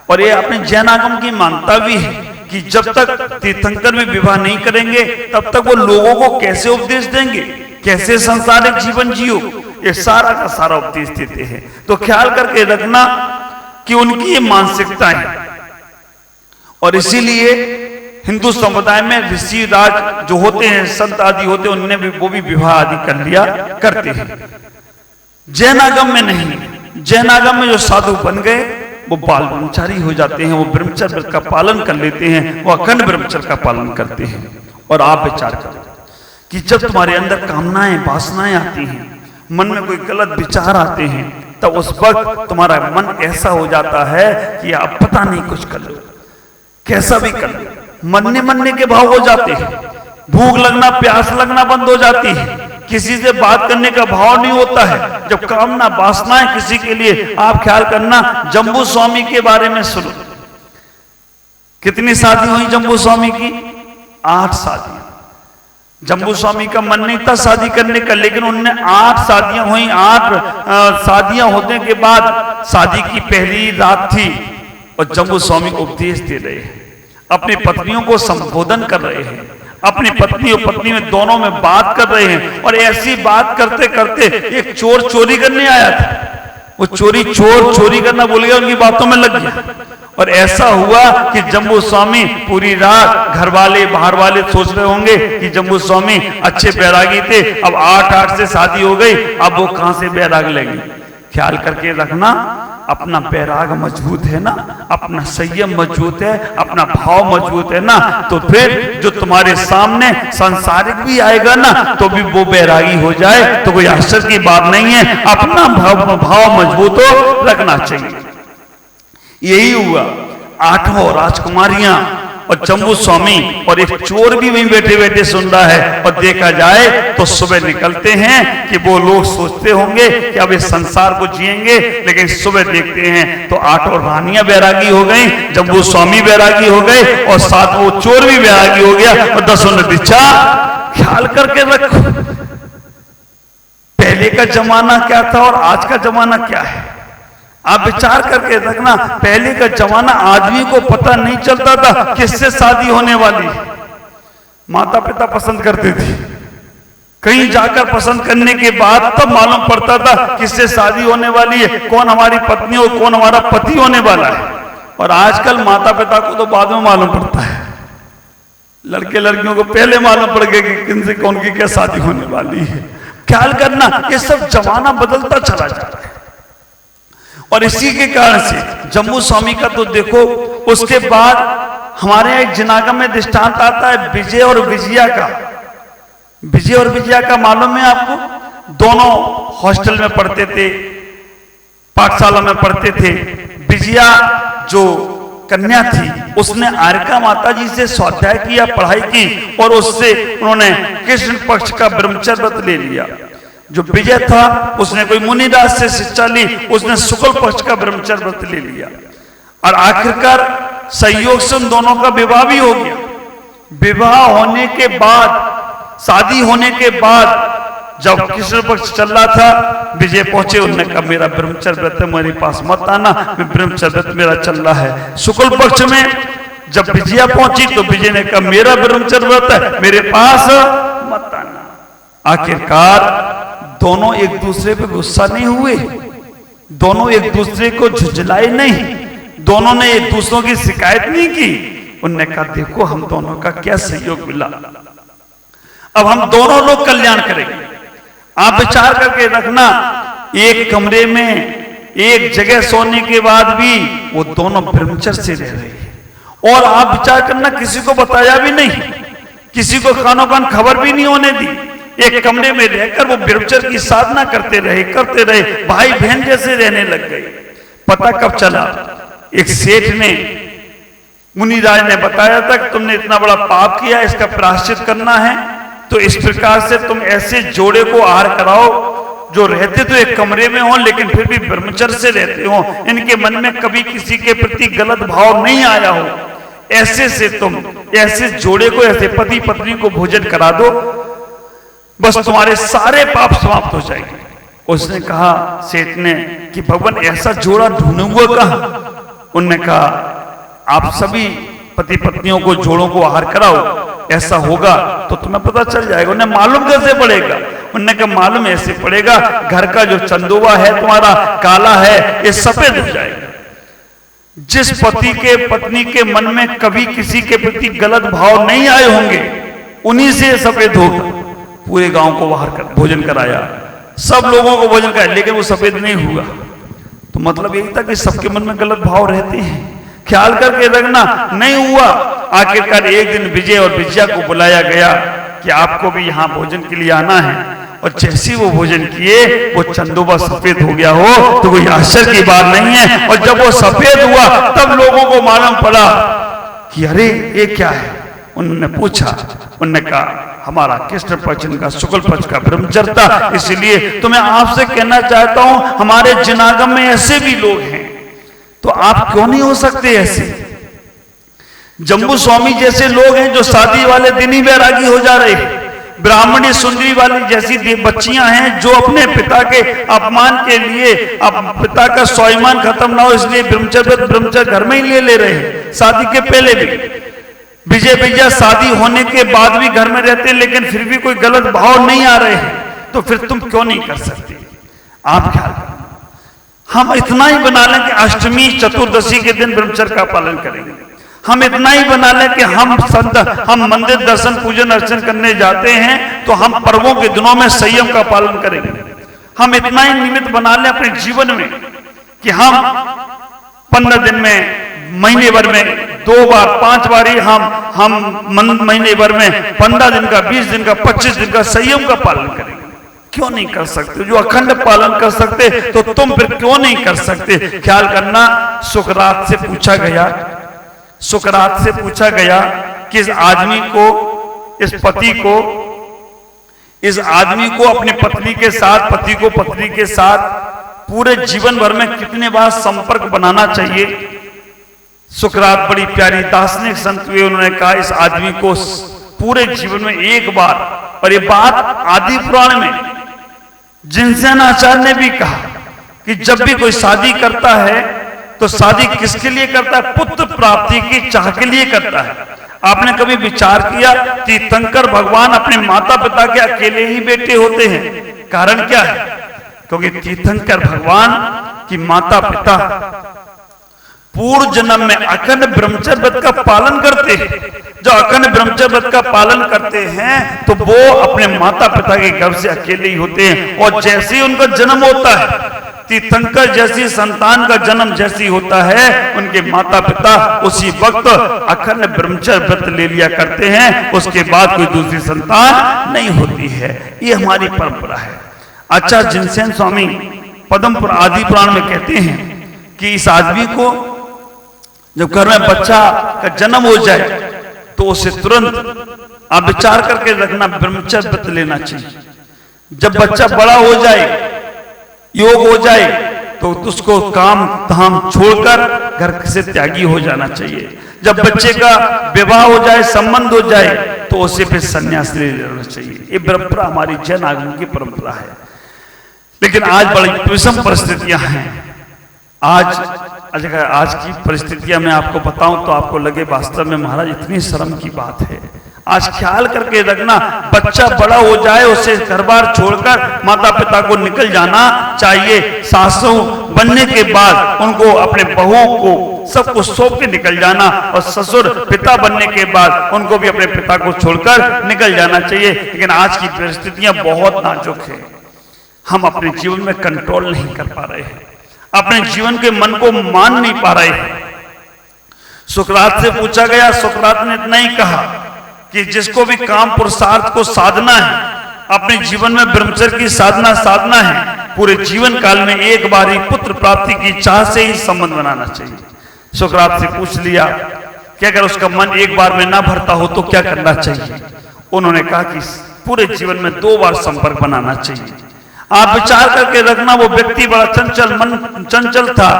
और ये अपने जैन आगम की मान्यता भी है कि जब तक तीर्थंकर भी विवाह नहीं करेंगे, तब तक वो लोगों को कैसे उपदेश देंगे, कैसे संसारिक जीवन जियो, ये सारा का सारा उपदेश देते हैं। तो ख्याल करके रखना कि उनकी ये मानसिकता है। और इसीलिए हिंदू समुदाय में ऋषि राज जो होते हैं, संत आदि होते हैं, उनने भी वो भी विवाह आदि कर लिया करते हैं। जैन आगम में नहीं। जैन आगम में जो साधु बन गए वो बाल ब्रह्मचारी हो जाते हैं, वो ब्रह्मचर्य का पालन कर लेते हैं, वो अखंड ब्रह्मचर्य का पालन करते हैं। और आप विचार करो कि जब तुम्हारे अंदर कामनाएं, वासनाएं आती हैं, मन में कोई गलत विचार आते हैं, तब उस वक्त तुम्हारा मन ऐसा हो जाता है कि आप पता नहीं कुछ कर लो, कैसा भी कर लो, मरने के भाव हो जाते हैं। भूख लगना, प्यास लगना बंद हो जाती है। किसी से बात करने का भाव नहीं होता है। जब कामना, वासनाएं किसी के लिए, आप ख्याल करना, जम्बू स्वामी के बारे में सुनो। कितनी शादी हुई जम्बू स्वामी की? 8 शादी। जम्बू स्वामी का मन नहीं था शादी करने का, लेकिन उनने 8 शादियां हुई। 8 शादियां होने के बाद शादी की पहली रात थी और जम्बू स्वामी उपदेश दे रहे हैं, अपनी पत्नियों को संबोधन कर रहे हैं, अपनी पत्नी और पत्नी में दोनों में बात कर रहे हैं। और ऐसी बात करते करते एक चोर चोरी करने आया था। वो चोर चोरी करना भूल गया, उनकी बातों में लग गया। और ऐसा हुआ कि जम्बू स्वामी पूरी रात, घर वाले बाहर वाले सोच रहे होंगे कि जम्बू स्वामी अच्छे बैरागी थे, अब 8 से शादी हो गई, अब वो कहां से बैराग लेंगे। ख्याल करके रखना, अपना बैराग मजबूत है ना, अपना संयम मजबूत है, अपना भाव मजबूत है ना, तो फिर जो तुम्हारे सामने सांसारिक भी आएगा ना, तो भी वो बैरागी हो जाए तो कोई आश्चर्य की बात नहीं है। अपना भाव मजबूत हो रखना चाहिए। यही हुआ। 8 राजकुमारियां और जम्बू स्वामी और एक चोर भी वहीं बैठे बैठे सुन रहा है। और देखा जाए तो सुबह निकलते हैं कि वो लोग सोचते होंगे कि अब इस संसार को जिएंगे, लेकिन सुबह देखते हैं तो 8 और रानियां बैरागी हो गई, जम्बू स्वामी बैरागी हो गए और साथ वो चोर भी बैरागी हो गया और 10 ने दीक्षा। ख्याल करके रखो पहले का जमाना क्या था और आज का जमाना क्या है। आप विचार करके रखना, पहले का जमाना आदमी को पता नहीं चलता था किससे शादी होने वाली। माता पिता पसंद करते थे, कहीं जाकर पसंद करने के बाद तब मालूम पड़ता था किससे शादी होने वाली है, कौन हमारी पत्नी और कौन हमारा पति होने वाला है। और आजकल माता पिता को तो बाद में मालूम पड़ता है, लड़के लड़कियों को पहले मालूम पड़ गया कि किनसे कौन की क्या शादी होने वाली है। ख्याल करना, ये सब जमाना बदलता चला जा रहा है। और इसी के कारण से जम्बू स्वामी का तो देखो, उसके बाद हमारे एक जिनागम में दृष्टांत आता है विजय और विजया का। विजय और विजया का मालूम है आपको, दोनों हॉस्टल में पढ़ते थे, पाठशाला में पढ़ते थे। विजया जो कन्या थी उसने आर्का माता जी से स्वाध्याय किया, पढ़ाई की और उससे उन्होंने कृष्ण पक्ष का ब्रह्मचर्य व्रत ले लिया। जो विजय था उसने कोई मुनिदास से शिक्षा ली, उसने शुक्ल पक्ष का ब्रह्मचर्य व्रत ले लिया और आखिरकार संयोग से उन दोनों का विवाह भी हो गया। विवाह होने के बाद, शादी होने के बाद जब कृष्ण पक्ष चल रहा था, विजय पहुंचे, उन्होंने कहा मेरा ब्रह्मचर्य व्रत है, मेरे पास मत आना, मैं ब्रह्मचर्य व्रत मेरा चल रहा है। शुक्ल पक्ष में जब विजया पहुंची तो विजय ने कहा मेरा ब्रह्मचर्य व्रत है, मेरे पास मत आना। आखिरकार दोनों एक दूसरे पे गुस्सा नहीं हुए, दोनों एक दूसरे को झुंझलाए नहीं, दोनों ने एक दूसरों की शिकायत नहीं की। उन्होंने कहा देखो हम दोनों का क्या सहयोग मिला, अब हम दोनों लोग कल्याण करेंगे। आप विचार करके रखना, एक कमरे में एक जगह सोने के बाद भी वो दोनों ब्रह्मचर्य से रह रहे हैं। और आप विचार करना, किसी को बताया भी नहीं, किसी को खानो खान खबर भी नहीं होने दी। एक कमरे में रहकर वो ब्रह्मचर्य की साधना करते रहे, भाई बहन जैसे रहने लग गए। पता कब चला, एक सेठ ने, मुनिराज ने बताया था कि तुमने इतना बड़ा पाप किया, इसका प्रायश्चित करना है, तो इस प्रकार से तुम ऐसे जोड़े को आहार कराओ जो रहते तो एक कमरे में हो लेकिन फिर भी ब्रह्मचर्य से रहते हो, इनके मन में कभी किसी के प्रति गलत भाव नहीं आया हो। ऐसे से तुम ऐसे जोड़े को, ऐसे पति पत्नी को भोजन करा दो, बस तुम्हारे सारे पाप समाप्त हो जाएंगे। उसने कहा सेठ ने कि भगवान ऐसा जोड़ा ढूंढूंगा कहां। उन्होंने कहा आप सभी पति पत्नियों को जोड़ों को आहार कराओ, ऐसा होगा तो तुम्हें पता चल जाएगा। उन्हें मालूम कैसे पड़ेगा? उन्होंने कहा मालूम ऐसे पड़ेगा, घर का जो चंदोवा है तुम्हारा काला है, ये सफेद हो जाएगा। जिस पति के पत्नी के मन में कभी किसी के प्रति गलत भाव नहीं आए होंगे, उन्हीं से सफेद होगा। पूरे गांव को बाहर कर भोजन कराया, सब लोगों को भोजन कराया, लेकिन वो सफेद नहीं हुआ। तो मतलब यही था कि सबके मन में गलत भाव रहते हैं। ख्याल करके रखना, नहीं हुआ। आखिरकार एक दिन विजय और विजया को बुलाया गया कि आपको भी यहाँ भोजन के लिए आना है। और जैसे वो भोजन किए, वो चंदोबा सफेद हो गया हो तो कोई आश्चर्य की बात नहीं है। और जब वो सफेद हुआ तब लोगों को मालूम पड़ा कि अरे ये क्या है। उन्होंने पूछा, उन्होंने कहा हमारा कृष्ण पक्ष का शुक्ल पक्ष का ब्रह्मचर्य था, इसलिए तो मैं आपसे कहना चाहता हूं हमारे जिनागम में ऐसे भी लोग हैं, तो आप क्यों नहीं हो सकते ऐसे? जम्बू स्वामी जैसे लोग हैं जो शादी वाले दिन ही बैरागी हो जा रहे हैं। ब्राह्मणी सुंदरी वाली जैसी बच्चियां हैं जो अपने पिता के अपमान के लिए, अब पिता का स्वाभिमान खत्म ना हो इसलिए ब्रह्मचर्य घर में ही ले रहे हैं, शादी के पहले भी। विजय विजया शादी होने के बाद भी घर में रहते हैं, लेकिन फिर भी कोई गलत भाव नहीं आ रहे हैं, तो फिर तुम क्यों नहीं कर सकते? आप ख्याल करो, हम इतना ही बना लें कि अष्टमी चतुर्दशी के दिन ब्रह्मचर्य का पालन करेंगे। हम इतना ही बना लें कि हम मंदिर दर्शन पूजन अर्चन करने जाते हैं तो हम पर्वों के दिनों में संयम का पालन करेंगे। हम इतना ही निमित्त बना लें अपने जीवन में कि हम 15 दिन में, महीने भर में 2 बार 5 बार ही हम महीने भर में 15 दिन का, 20 दिन का, 25 दिन का संयम का पालन करेंगे। क्यों नहीं कर सकते? जो अखंड पालन कर सकते तो तुम फिर क्यों नहीं कर सकते? ख्याल करना, सुकरात से पूछा गया, सुकरात से पूछा गया कि इस आदमी को, इस पति को, इस आदमी को अपनी पत्नी के साथ, पति को पत्नी के साथ पूरे जीवन भर में कितने बार संपर्क बनाना चाहिए। सुकरात बड़ी प्यारी दार्शनिक संत हुए, उन्होंने कहा इस आदमी को पूरे जीवन में एक बार, और ये बात आदि पुराण में जिनसेन आचार्य ने भी कहा कि जब भी कोई शादी करता है तो शादी किसके लिए करता है? पुत्र प्राप्ति की चाह के लिए करता है। आपने कभी विचार किया तीर्थंकर भगवान अपने माता पिता के अकेले ही बेटे होते हैं? कारण क्या है? क्योंकि तीर्थंकर भगवान की माता पिता पूर्व जन्म में अखंड ब्रह्मचर्य व्रत का पालन करते हैं। जो अखंड ब्रह्मचर्य व्रत का पालन करते हैं तो वो अपने माता पिता के गर्भ से अकेले ही होते हैं, और जैसे ही उनका जन्म होता है, तीर्थंकर जैसी संतान का जन्म जैसी होता है, उनके माता पिता उसी वक्त अखंड ब्रह्मचर्य व्रत ले लिया करते हैं। उसके बाद कोई दूसरी संतान नहीं होती है। ये हमारी परंपरा है। आचार्य जिनसेन स्वामी पद्मपुर आदि पुराण में कहते हैं कि इस आदमी को जब घर में बच्चा का जन्म हो जाए तो उसे तुरंत आप विचार करके रखना, ब्रह्मचर्य व्रत लेना चाहिए। जब बच्चा बड़ा हो जाए, योग हो जाए, तो उसको काम धाम छोड़कर घर से त्यागी हो जाना चाहिए। जब बच्चे का विवाह हो जाए, संबंध हो जाए, तो उसे फिर संन्यास ले लेना चाहिए। ये परंपरा हमारी जैन आगम की परंपरा है। लेकिन आज बड़ी विषम परिस्थितियां हैं। आज की परिस्थितियां मैं आपको बताऊं तो आपको लगे वास्तव में महाराज इतनी शर्म की बात है। आज ख्याल करके रखना, बच्चा बड़ा हो जाए उसे घर बार छोड़कर माता पिता को निकल जाना चाहिए। सासू बनने के बाद उनको, अपने बहुओं को सब कुछ सौंप के निकल जाना, और ससुर पिता बनने के बाद उनको भी अपने पिता को छोड़कर निकल जाना चाहिए। लेकिन आज की परिस्थितियां बहुत नाजुक है। हम अपने जीवन में कंट्रोल नहीं कर पा रहे हैं, अपने जीवन के मन को मान नहीं पा रहे हैं। सुकरात से पूछा गया, सुकरात ने इतना ही कहा कि जिसको भी काम पुरुषार्थ को साधना है, अपने जीवन में ब्रह्मचर्य की साधना है, पूरे जीवन काल में एक बार ही पुत्र प्राप्ति की चाह से ही संबंध बनाना चाहिए। सुकरात से पूछ लिया कि अगर उसका मन एक बार में ना भरता हो तो क्या करना चाहिए? उन्होंने कहा कि पूरे जीवन में 2 बार संपर्क बनाना चाहिए। आप विचार करके रखना, वो व्यक्ति बड़ा चंचल था।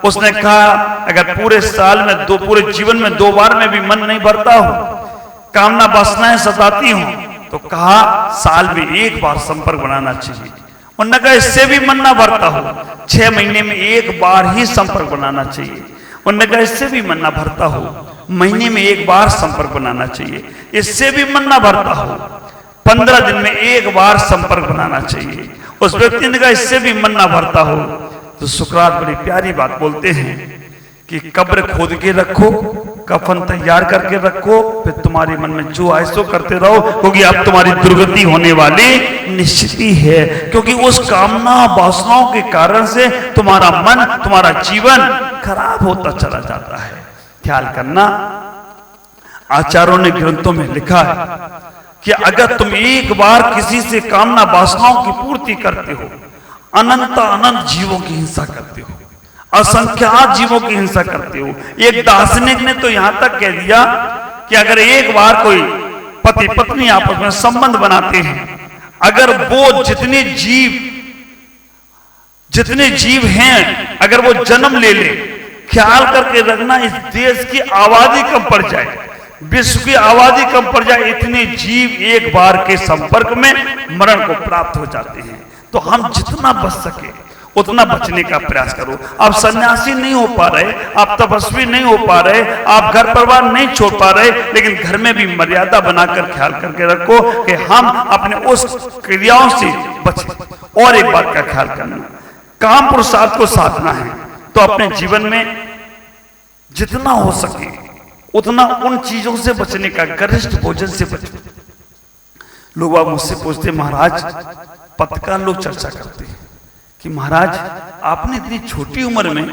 उसने कहा अगर पूरे साल में पूरे जीवन में 2 बार में भी मन नहीं भरता हो, कामना वासनाएं सताती हो, तो कहा साल में 1 बार संपर्क बनाना चाहिए। उन्होंने कहा इससे भी मन ना भरता हो, 6 महीने में 1 बार ही संपर्क बनाना चाहिए। उन्होंने कहा इससे भी मन ना भरता हो, महीने में 1 बार संपर्क बनाना चाहिए। इससे भी मन ना भरता हो, 15 दिन में 1 बार संपर्क बनाना चाहिए। उस व्यक्ति ने कहा इससे भी मन ना भरता हो, तो सुकरात बड़ी प्यारी बात बोलते हैं कि कब्र खोद के रखो, कफन तैयार करके रखो, फिर तुम्हारे मन में जो आए सो करते रहो, क्योंकि अब तुम्हारी दुर्गति होने वाली निश्चित ही है। क्योंकि उस कामना वासनाओं के कारण से तुम्हारा मन, तुम्हारा जीवन खराब होता चला जाता है। ख्याल करना, आचार्यों ने ग्रंथों में लिखा है कि अगर तुम एक बार किसी से कामना वासनाओं की पूर्ति करते हो, अनंत जीवों की हिंसा करते हो, असंख्यात जीवों की हिंसा करते हो। एक दार्शनिक ने तो यहां तक कह दिया कि अगर एक बार कोई पति पत्नी आपस में संबंध बनाते हैं, अगर वो जितने जीव हैं अगर वो जन्म ले ले, ख्याल करके रखना इस देश की आबादी कम पड़ जाए, विश्व की आबादी कम पड़ जाए, इतने जीव एक बार के संपर्क में मरण को प्राप्त हो जाते हैं। तो हम जितना बच सके उतना बचने का प्रयास करो। आप सन्यासी नहीं हो पा रहे, आप तपस्वी नहीं हो पा रहे, आप घर परिवार नहीं छोड़ पा रहे, लेकिन घर में भी मर्यादा बनाकर ख्याल करके रखो कि हम अपने उस क्रियाओं से बचें। और एक बात का ख्याल करना, काम पुरुषार्थ को साधना है तो अपने जीवन में जितना हो सके उतना उन चीजों से बचने का, गरिष्ठ भोजन से बचो। लोग आप मुझसे पूछते महाराज, पत्रकार लोग चर्चा करते हैं कि महाराज आपने इतनी छोटी उम्र में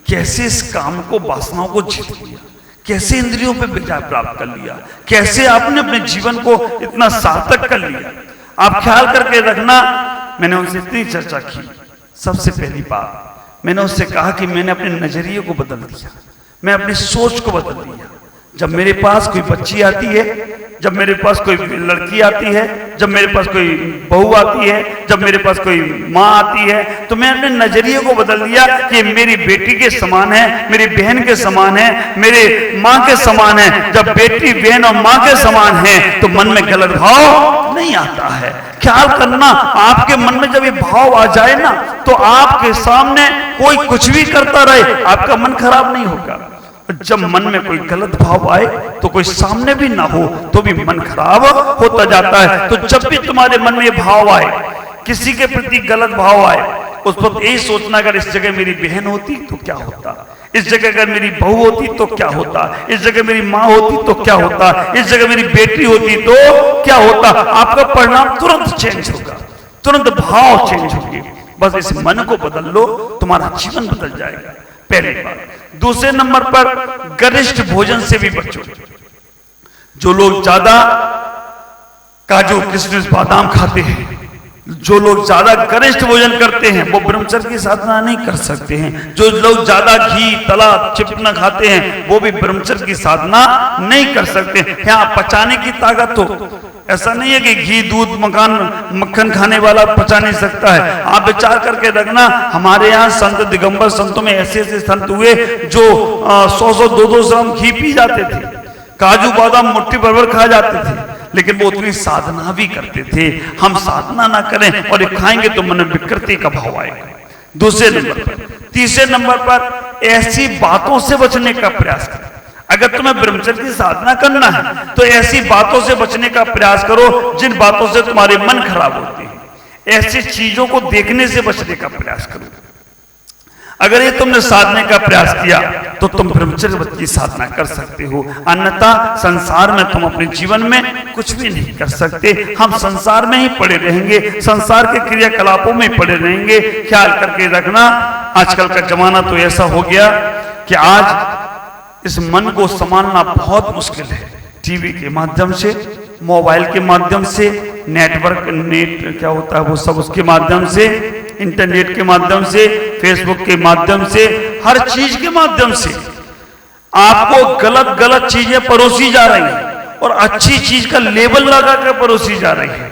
कैसे इस काम को, वासनाओं को जीत लिया, कैसे इंद्रियों पे विजय प्राप्त कर लिया, कैसे आपने अपने जीवन को इतना सार्थक कर लिया। आप ख्याल करके रखना, मैंने उनसे इतनी चर्चा की। सबसे पहली बात मैंने उससे कहा कि मैंने अपने नजरिए को बदल दिया। मैं अपनी सोच को बदल दिया। जब मेरे पास कोई बच्ची आती है, जब मेरे पास कोई लड़की आती है, जब मेरे पास कोई बहू आती है, जब मेरे पास कोई माँ आती है, तो मैं अपने नजरिए को बदल दिया कि मेरी बेटी के समान है, मेरी बहन के समान है, मेरे माँ के समान है। जब बेटी बहन और माँ के समान है तो मन में गलत भाव नहीं आता है। ख्याल करना, आपके मन में जब ये भाव आ जाए ना, तो आपके सामने कोई कुछ भी करता रहे, आपका मन खराब नहीं होगा। जब मन में कोई गलत भाव आए तो कोई सामने भी ना हो तो भी मन खराब होता जाता है। तो जब भी तुम्हारे मन में भाव आए, किसी के प्रति गलत भाव आए, उस वक्त यही सोचना, अगर इस जगह मेरी बहन होती तो क्या होता, इस जगह अगर मेरी बहू होती तो क्या होता, इस जगह मेरी माँ होती तो क्या होता, इस जगह मेरी बेटी होती तो क्या होता। आपका परिणाम तुरंत चेंज होगा, तुरंत भाव चेंज होंगे। बस इस मन को बदल लो, तुम्हारा जीवन बदल जाएगा, पहली बात। दूसरे नंबर पर, गरिष्ठ भोजन से भी बचो। जो लोग ज्यादा काजू किशमिश बादाम खाते हैं, जो लोग ज्यादा गरिष्ठ भोजन करते हैं, वो ब्रह्मचर्य की साधना नहीं कर सकते हैं। जो लोग ज्यादा घी तला चिपना खाते हैं, वो भी ब्रह्मचर्य की साधना नहीं कर सकते। यहाँ पचाने की ताकत हो, ऐसा नहीं है कि घी दूध मक्खन खाने वाला पचा नहीं सकता है। आप विचार करके रखना, हमारे यहाँ संत दिगंबर संतों में ऐसे ऐसे संत हुए जो 100-100 200 ग्राम घी पी जाते थे, काजू बादाम मुट्ठी भर खा जाते थे, लेकिन वो उतनी साधना भी करते थे। हम साधना ना करें और खाएंगे तो मन में विकृति का भाव आएगा। दूसरे नंबर पर, तीसरे नंबर पर, ऐसी बातों से बचने का प्रयास करें। अगर तुम्हें ब्रह्मचर्य की साधना करना है तो ऐसी बातों से बचने का प्रयास करो जिन बातों से तुम्हारे मन खराब होते हैं। ऐसी चीजों को देखने से बचने का प्रयास करो। अगर ये तुमने साधने का प्रयास किया तो तुम ब्रह्मचर्य की साधना कर सकते हो, अन्यथा संसार में तुम अपने जीवन में कुछ भी नहीं कर सकते। हम संसार में ही पड़े रहेंगे, संसार के क्रियाकलापों में पड़े रहेंगे। ख्याल करके रखना, आजकल का जमाना तो ऐसा हो गया कि आज इस मन को संभालना बहुत मुश्किल है। टीवी के माध्यम से, मोबाइल के माध्यम से, नेटवर्क नेट क्या होता है वो सब, उसके माध्यम से, इंटरनेट के माध्यम से, फेसबुक के माध्यम से, हर चीज के माध्यम से आपको गलत गलत चीजें परोसी जा रही हैं और अच्छी चीज का लेबल लगा कर परोसी जा रही है।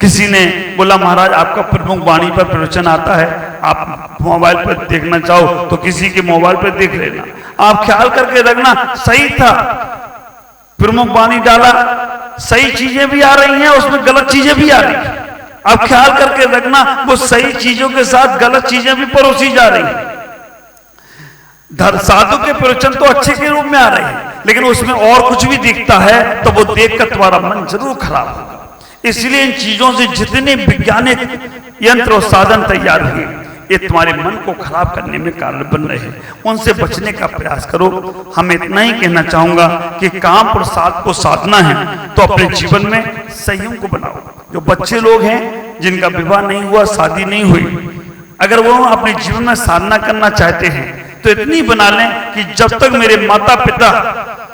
किसी ने बोला, महाराज आपका प्रमुख वाणी पर प्रवचन आता है, आप मोबाइल पर देखना चाहो तो किसी के मोबाइल पर देख लेना। आप ख्याल करके रखना, सही था, प्रमुख वाणी डाला, सही चीजें भी आ रही हैं, उसमें गलत चीजें भी आ रही हैं। आप ख्याल करके रखना, वो सही चीजों के साथ गलत चीजें भी परोसी जा रही हैं। साधु के प्रवचन तो अच्छे के रूप में आ रहे हैं, लेकिन उसमें और कुछ भी दिखता है तो वो देखकर तुम्हारा मन जरूर खराब होगा। इसलिए इन चीजों से जितने वैज्ञानिक यंत्र और साधन तैयार हुए, ये तुम्हारे मन को खराब करने में कारण बन रहे हैं, उनसे बचने का प्रयास करो। हम इतना ही कहना चाहूंगा कि काम प्रसाद को साधना है तो अपने जीवन में संयम को बनाओ। जो बच्चे लोग हैं जिनका विवाह नहीं हुआ, शादी नहीं हुई, अगर वो अपने जीवन में साधना करना चाहते हैं तो इतनी बना लें कि जब तक मेरे माता पिता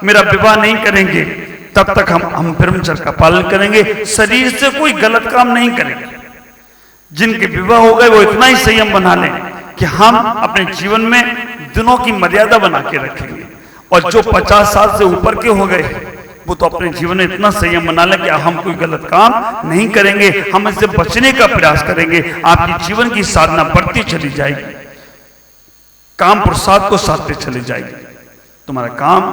मेरा विवाह नहीं करेंगे तब तक हम ब्रह्मचर्य का पालन करेंगे, शरीर से कोई गलत काम नहीं करेंगे। जिनके विवाह हो गए वो इतना ही संयम बना लें कि हम अपने जीवन में दिनों की मर्यादा बना के रखेंगे, और जो 50 साल से ऊपर के हो गए वो तो अपने जीवन में इतना संयम बना लें कि हम कोई गलत काम नहीं करेंगे, हम इससे बचने का प्रयास करेंगे। आपकी जीवन की साधना बढ़ती चली जाएगी, काम प्रसाद को साधते चले जाएगी। तुम्हारा काम,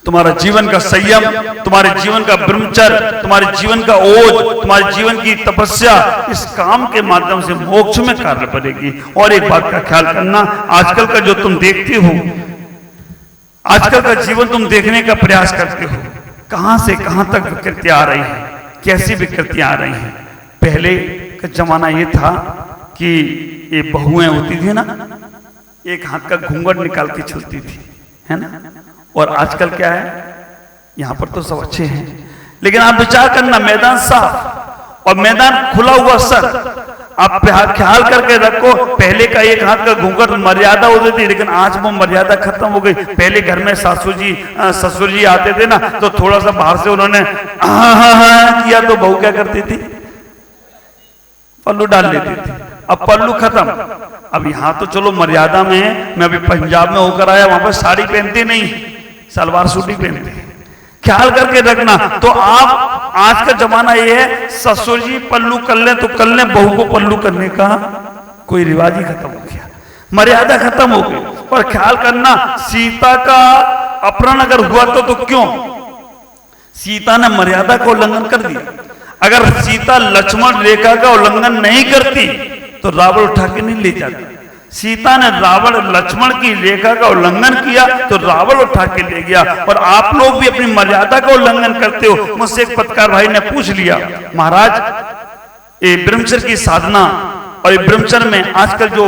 तुम्हारा जीवन का संयम, तुम्हारे जीवन का ब्रह्मचर्य, तुम्हारे जीवन का ओज, तुम्हारे जीवन की तपस्या, इस काम के माध्यम से मोक्ष में कार्य करेगी। और एक बात का ख्याल करना, आजकल का जो तुम देखते हो, आजकल का जीवन तुम देखने का प्रयास करते हो, कहां से कहां तक विकृतियां आ रही हैं, कैसी विकृतियां आ रही हैं। पहले का जमाना ये था कि ये बहुएं होती थी ना, एक हाथ का घूंघट निकाल के चलती थी, है ना। और आजकल क्या है, यहां पर तो सब अच्छे हैं, लेकिन आप विचार करना, मैदान साफ और मैदान खुला हुआ सर, आप ख्याल करके रखो। पहले का एक हाथ का घूंघट मर्यादा होती थी, लेकिन आज वो मर्यादा खत्म हो गई। पहले घर में सासू जी ससुर जी आते थे ना, तो थोड़ा सा बाहर से उन्होंने किया तो बहू क्या करती थी, पल्लू डाल लेती थी। अब पल्लू खत्म, अब यहाँ तो चलो मर्यादा में है, मैं अभी पंजाब में होकर आया, वहां पर साड़ी पहनते नहीं, सलवार सूट ही पहनते हैं। ख्याल करके रखना। तो आप, आज का जमाना ये है, ससुर जी पल्लू कर ले तो कर ले, बहू को पल्लू करने का कोई रिवाज ही खत्म हो गया, मर्यादा खत्म हो गई। और ख्याल करना, सीता का अपहरण अगर हुआ तो क्यों? सीता ने मर्यादा का उल्लंघन कर दिया। अगर सीता लक्ष्मण रेखा का उल्लंघन नहीं करती तो रावण उठा के नहीं ले जाता। सीता ने रावण लक्ष्मण की रेखा का उल्लंघन किया तो रावण उठा के ले गया। और आप लोग भी अपनी मर्यादा का उल्लंघन करते हो। मुझसे एक पत्रकार भाई ने पूछ लिया, महाराज ये ब्रह्मचर्य की साधना और ये ब्रह्मचर्य में आजकल जो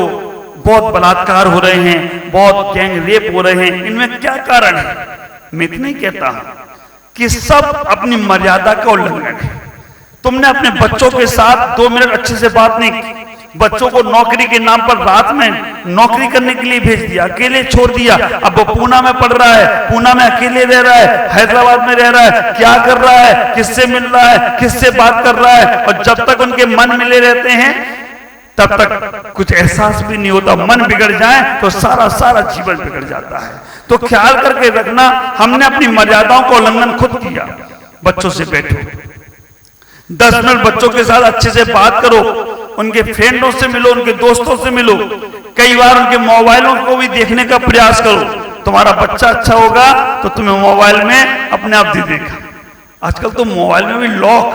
बहुत बलात्कार हो रहे हैं, बहुत गैंग रेप हो रहे हैं, इनमें क्या कारण है? मैं इतना ही कहता हूं कि सब अपनी मर्यादा का उल्लंघन है। तुमने अपने बच्चों के साथ 2 मिनट अच्छे से बात नहीं की, बच्चों को नौकरी के नाम पर रात में नौकरी करने के लिए भेज दिया, अकेले छोड़ दिया। अब वो पूना में पढ़ रहा है, पूना में अकेले रह रहा है, हैदराबाद में रह रहा है, क्या कर रहा है, किससे मिल रहा है, किससे बात कर रहा है। और जब तक उनके मन मिले रहते हैं तब तक कुछ एहसास भी नहीं होता। मन बिगड़ जाए तो सारा जीवन बिगड़ जाता है। तो ख्याल करके रखना, हमने अपनी मर्यादाओं का उल्लंघन खुद किया। बच्चों से बैठो, 10 मिनट बच्चों के साथ अच्छे से बात करो, उनके फ्रेंडों से मिलो, उनके दोस्तों से मिलो। कई बार उनके मोबाइलों को भी देखने का प्रयास करो। तुम्हारा बच्चा अच्छा होगा तो तुम्हें मोबाइल में अपने आप दे देगा। आजकल तो मोबाइल में भी लॉक,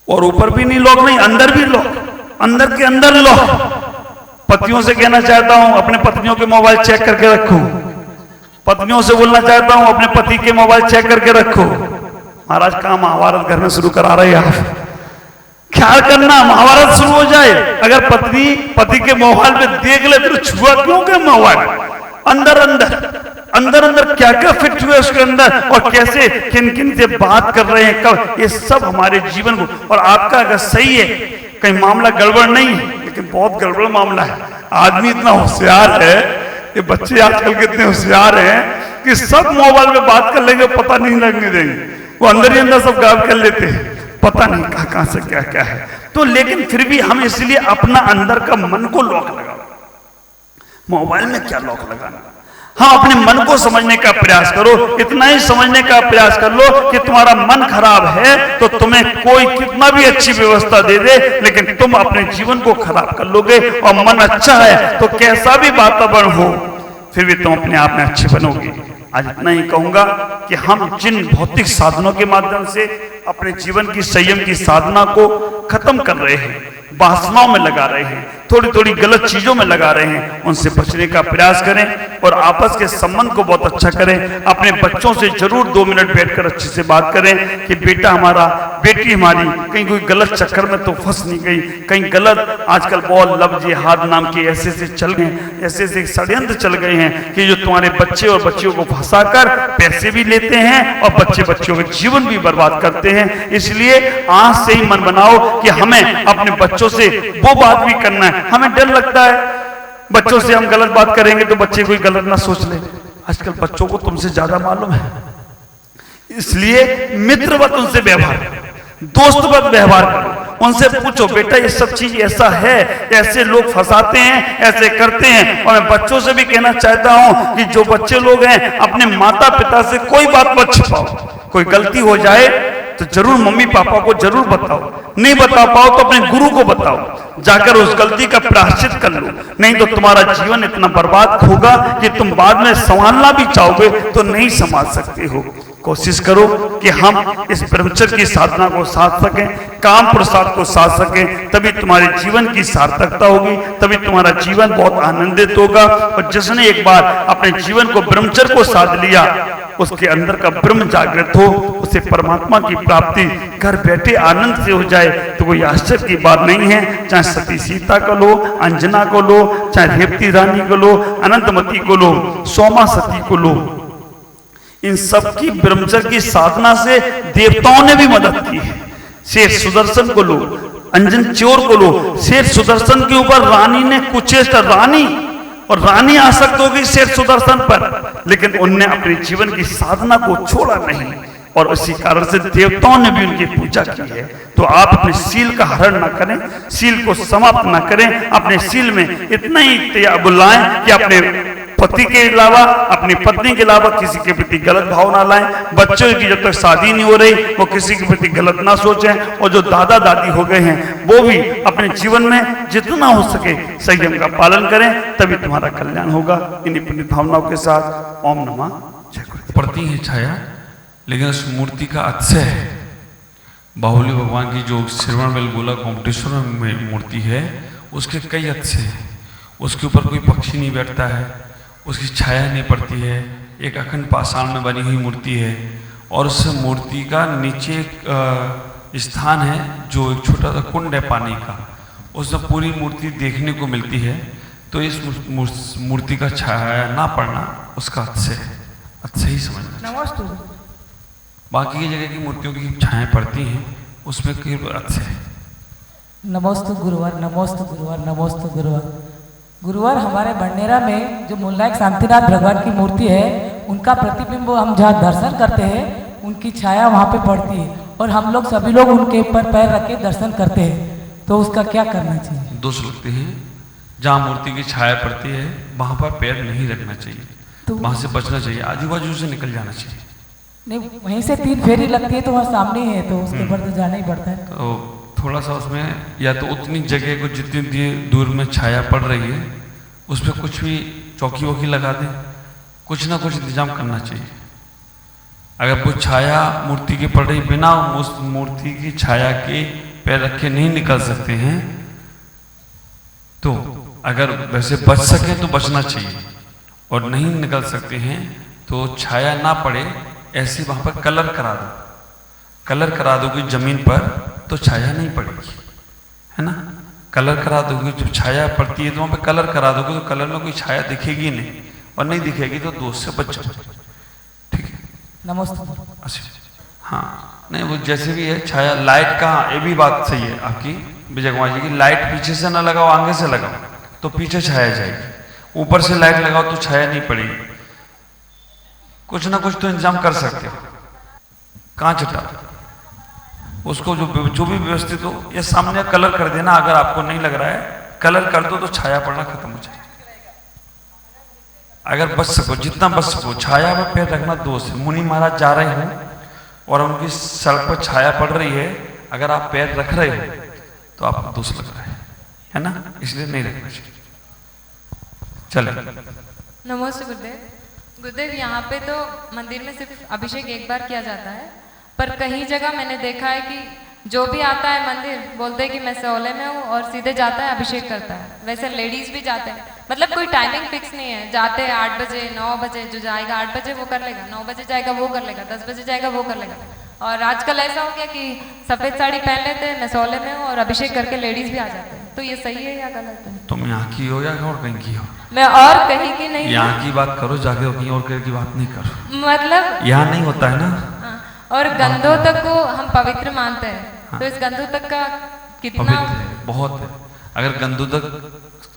और ऊपर भी नहीं लॉक, नहीं अंदर भी लॉक, अंदर के अंदर लॉक। पतियों से कहना चाहता हूं, अपने पत्नियों के मोबाइल चेक करके रखो। पत्नियों से बोलना चाहता हूं, अपने पति के मोबाइल चेक करके रखो। महाराज कहां महाभारत घर में शुरू करा रहे हैं आप? ख्याल करना, महाभारत शुरू हो जाए। अगर पत्नी पति के मोबाइल में देख ले तो छुआ क्यों के मोबाइल? अंदर अंदर क्या क्या फिट हुए उसके अंदर, और कैसे किन किन से बात कर रहे हैं, कब, ये सब हमारे जीवन को। और आपका अगर सही है, कहीं मामला गड़बड़ नहीं है, लेकिन बहुत गड़बड़ मामला है। आदमी इतना होशियार है, ये बच्चे आजकल के इतने होशियार हैं कि सब मोबाइल में बात कर लेंगे, पता नहीं लगने देंगे। वो अंदर ही अंदर सब गायब कर लेते हैं, पता नहीं कहां से क्या क्या है। तो लेकिन फिर भी हम इसलिए अपना अंदर का मन को लॉक लगाओ। मोबाइल में क्या लॉक लगाना? हाँ, अपने मन को समझने का प्रयास करो। इतना ही समझने का प्रयास कर लो कि तुम्हारा मन खराब है तो तुम्हें कोई कितना भी अच्छी व्यवस्था दे दे, लेकिन तुम अपने जीवन को खराब कर लोगे। और मन अच्छा है तो कैसा भी वातावरण हो फिर भी तुम अपने आप में अच्छे बनोगे। आज इतना ही कहूंगा कि हम जिन भौतिक साधनों के माध्यम से अपने जीवन की संयम की साधना को खत्म कर रहे हैं, वासनाओं में लगा रहे हैं, थोड़ी थोड़ी गलत चीजों में लगा रहे हैं, उनसे बचने का प्रयास करें और आपस के संबंध को बहुत अच्छा करें। अपने बच्चों से जरूर 2 मिनट बैठकर अच्छे से बात करें कि बेटा हमारा, बेटी हमारी कहीं कोई गलत चक्कर में तो फंस नहीं गई, कहीं गलत। आजकल बहुत लव जिहाद नाम के ऐसे चल गए, ऐसे षड्यंत्र चल गए हैं कि जो तुम्हारे बच्चे और बच्चियों को फंसाकर पैसे भी लेते हैं और बच्चों के जीवन भी बर्बाद करते हैं। इसलिए आज से ही मन बनाओ कि हमें अपने बच्चों से वो बात भी करना है। हमें डर लगता है बच्चों से हम गलत बात करेंगे तो बच्चे कोई गलत ना सोच ले। आजकल बच्चों को तुमसे ज्यादा मालूम है, इसलिए मित्रवत उनसे व्यवहार, दोस्तवत व्यवहार करो। उनसे पूछो बेटा ये सब चीज ऐसा है, ऐसे लोग फंसाते हैं, ऐसे करते हैं। और मैं बच्चों से भी कहना चाहता हूं कि जो बच्चे लोग हैं अपने माता पिता से कोई बात मत छिपाओ। कोई गलती हो जाए तो जरूर मम्मी पापा को जरूर बताओ, नहीं बता पाओ तो अपने गुरु को बताओ, जाकर उस गलती का प्रायश्चित कर लो। नहीं तो तुम्हारा जीवन इतना बर्बाद होगा कि तुम बाद में संभालना भी चाहोगे तो नहीं संभाल सकते हो। कोशिश करो कि हम इस ब्रह्मचर्य की साधना को साध सकें, काम प्रसाद को साध सकें, तभी तुम्हारे जीवन की सार्थकता होगी, तभी तुम्हारा जीवन बहुत आनंदित होगा। और जिसने एक बार अपने जीवन को ब्रह्मचर्य को साध लिया, उसके अंदर का ब्रह्म जागृत हो, उसे परमात्मा की प्राप्ति घर बैठे आनंद से हो जाए तो कोई आश्चर्य की बात नहीं है। चाहे सती सीता को लो, अंजना को लो, चाहे रेवती रानी को लो, अनंतमती को लो, सोमा सती को लो, इन सब की ब्रह्मचर्य की साधना से देवताओं ने भी मदद की है। शेर सुदर्शन को लो, अंजन चोर को लो, शेर सुदर्शन के ऊपर रानी ने कुचेष्ट, रानी और रानी आसक्त हो गई शेर सुदर्शन पर, लेकिन उनने अपने जीवन की साधना को छोड़ा नहीं और इसी कारण से देवताओं ने भी उनकी पूजा की है। तो आप अपने सील का हरण ना करें, सील को समाप्त ना करें, अपने सील में इतना ही बुलाएं कि अपने पति के अलावा, अपनी पत्नी के अलावा किसी के प्रति गलत भाव ना लाएं। बच्चों की जब तक शादी नहीं हो रही वो किसी के प्रति गलत ना सोचें, और जो दादा दादी हो गए हैं वो भी अपने जीवन में जितना हो सके संयम का पालन करें, तभी तुम्हारा कल्याण होगा। इन्हीं पुण्य भावनाओं के साथ ओम नमः जय गुरुदेव। पड़ती है छाया, लेकिन उस मूर्ति का अतिशय है। बाहुली भगवान की जो श्रवण बेलगोला कोमटेश्वर में मूर्ति है, उसके कई अतिशय हैं। उसके ऊपर कोई पक्षी नहीं बैठता है, उसकी छाया नहीं पड़ती है, एक अखंड पाषाण में बनी हुई मूर्ति है, और उस मूर्ति का नीचे एक स्थान है जो एक छोटा सा कुंड है पानी का, उसमें पूरी मूर्ति देखने को मिलती है। तो इस मूर्ति का छाया ना पड़ना उसका अतिशय है, अच्छा ही समझना। नमस्ते। बाकी की जगह की मूर्तियों की छाया पड़ती हैं, उसमें केवल अतिशय है। नमस्ते गुरुवार, नमस्ते गुरुवार, नमस्ते गुरुवार। गुरुवार हमारे बंडेरा में जो मूलनायक शांतिनाथ भगवान की मूर्ति है, उनका प्रतिबिंब हम जहाँ दर्शन करते हैं, उनकी छाया वहाँ पे पड़ती है, और हम लोग सभी लोग उनके ऊपर पैर रख के दर्शन करते हैं। तो उसका क्या करना चाहिए? दोष लगते हैं। जहाँ मूर्ति की छाया पड़ती है वहाँ पर पैर नहीं रखना चाहिए, तो वहाँ से बचना चाहिए, आजू बाजू से निकल जाना चाहिए। नहीं, वहीं से 3 फेरी लगती है तो वहाँ सामने ही है, तो उसके ऊपर तो जाना ही पड़ता है। तो थोड़ा सा उसमें या तो उतनी जगह को जितनी दूर में छाया पड़ रही है उस पर कुछ भी चौकी वौकी लगा दें, कुछ ना कुछ इंतजाम करना चाहिए। अगर कोई छाया मूर्ति की पड़ रही, बिना उस मूर्ति की छाया के पैर रखे नहीं निकल सकते हैं, तो अगर वैसे बच सके तो बचना चाहिए, और नहीं निकल सकते हैं तो छाया ना पड़े ऐसे वहाँ पर कलर करा दो। कलर करा दोगे जमीन पर तो छाया नहीं पड़ेगी, है ना। कलर करा दोगे, जब छाया पड़ती है तो वहाँ पे कलर करा दोगे तो कलर में कोई छाया दिखेगी नहीं, और नहीं दिखेगी तो दोष से बच जाओ। ठीक है, नमस्ते। हाँ, नहीं वो जैसे भी है छाया, लाइट का ये भी बात सही है आपकी विजय कुमार जी की, लाइट पीछे से ना लगाओ, आगे से लगाओ तो पीछे छाया जाएगी। ऊपर से लाइट लगाओ तो छाया नहीं पड़ेगी। कुछ ना कुछ तो इंतजाम कर सकते हो। कांच हटा उसको, जो भी व्यवस्थित हो, या सामने कलर कर देना। अगर आपको नहीं लग रहा है कलर कर दो तो छाया पड़ना खत्म हो जाए। अगर बच सको, जितना बच सको, छाया में पैर रखना दोष है। मुनि महाराज जा रहे हो और उनकी सड़क पर छाया पड़ रही है, अगर आप पैर रख रहे हो तो आपको दोष लग रहा है ना, इसलिए नहीं रखना चाहिए। चले। नमस्ते गुरुदेव। गुरुदेव, यहाँ पे तो मंदिर में सिर्फ अभिषेक एक बार किया जाता है, पर कहीं जगह मैंने देखा है कि जो भी आता है मंदिर बोलते हैं कि मैं सौले में हूँ, और सीधे जाता है अभिषेक करता है। वैसे लेडीज भी जाते हैं, मतलब कोई टाइमिंग फिक्स नहीं है। जाते हैं 8 बजे, 9 बजे, जो जाएगा 8 बजे वो कर लेगा, 9 बजे जाएगा वो कर लेगा, 10 बजे जाएगा वो कर लेगा। और आजकल ऐसा हो गया कि सफेद साड़ी पहन लेते हैं, मैं सौले में हूँ, और अभिषेक करके लेडीज भी आ जाते हैं। तो ये सही है या गलत है? तुम यहाँ की हो या और कहीं की हो? मैं और कहीं की नहीं, यहाँ की बात करो, जाके कहीं और की बात नहीं करो। मतलब यहाँ नहीं होता है ना। और गंधोतक को हम पवित्र मानते हैं, तो इस गंधोतक का कितना पवित्र है, बहुत है। अगर गंधोतक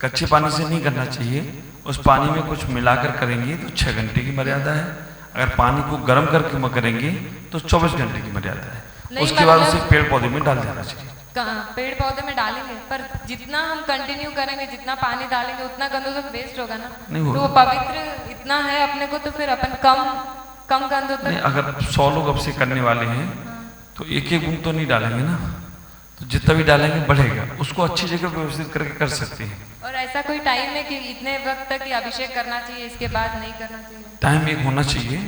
कच्चे पानी से नहीं करना चाहिए, उस पानी में कुछ मिलाकर करेंगे तो 6 घंटे की मर्यादा है। अगर पानी को गर्म करके करेंगे तो 24 घंटे की मर्यादा है। उसके बाद उसे पेड़ पौधे में डाल देना चाहिए। पेड़ पौधे में डालेंगे, पर जितना हम कंटिन्यू करेंगे, जितना पानी डालेंगे, उतना गंधोतक वेस्ट होगा ना। नहीं होगा। तो वो पवित्र इतना है अपने को, तो फिर अपन कम गंधोतक। अगर 100 लोग अब से करने वाले हैं तो एक बूंद तो नहीं डालेंगे ना, तो जितना भी डालेंगे बढ़ेगा। उसको अच्छी जगह व्यवस्थित करके कर सकते हैं। और ऐसा कोई टाइम है कि इतने वक्त तक ही अभिषेक करना चाहिए, इसके बाद नहीं करना चाहिए? टाइम एक होना चाहिए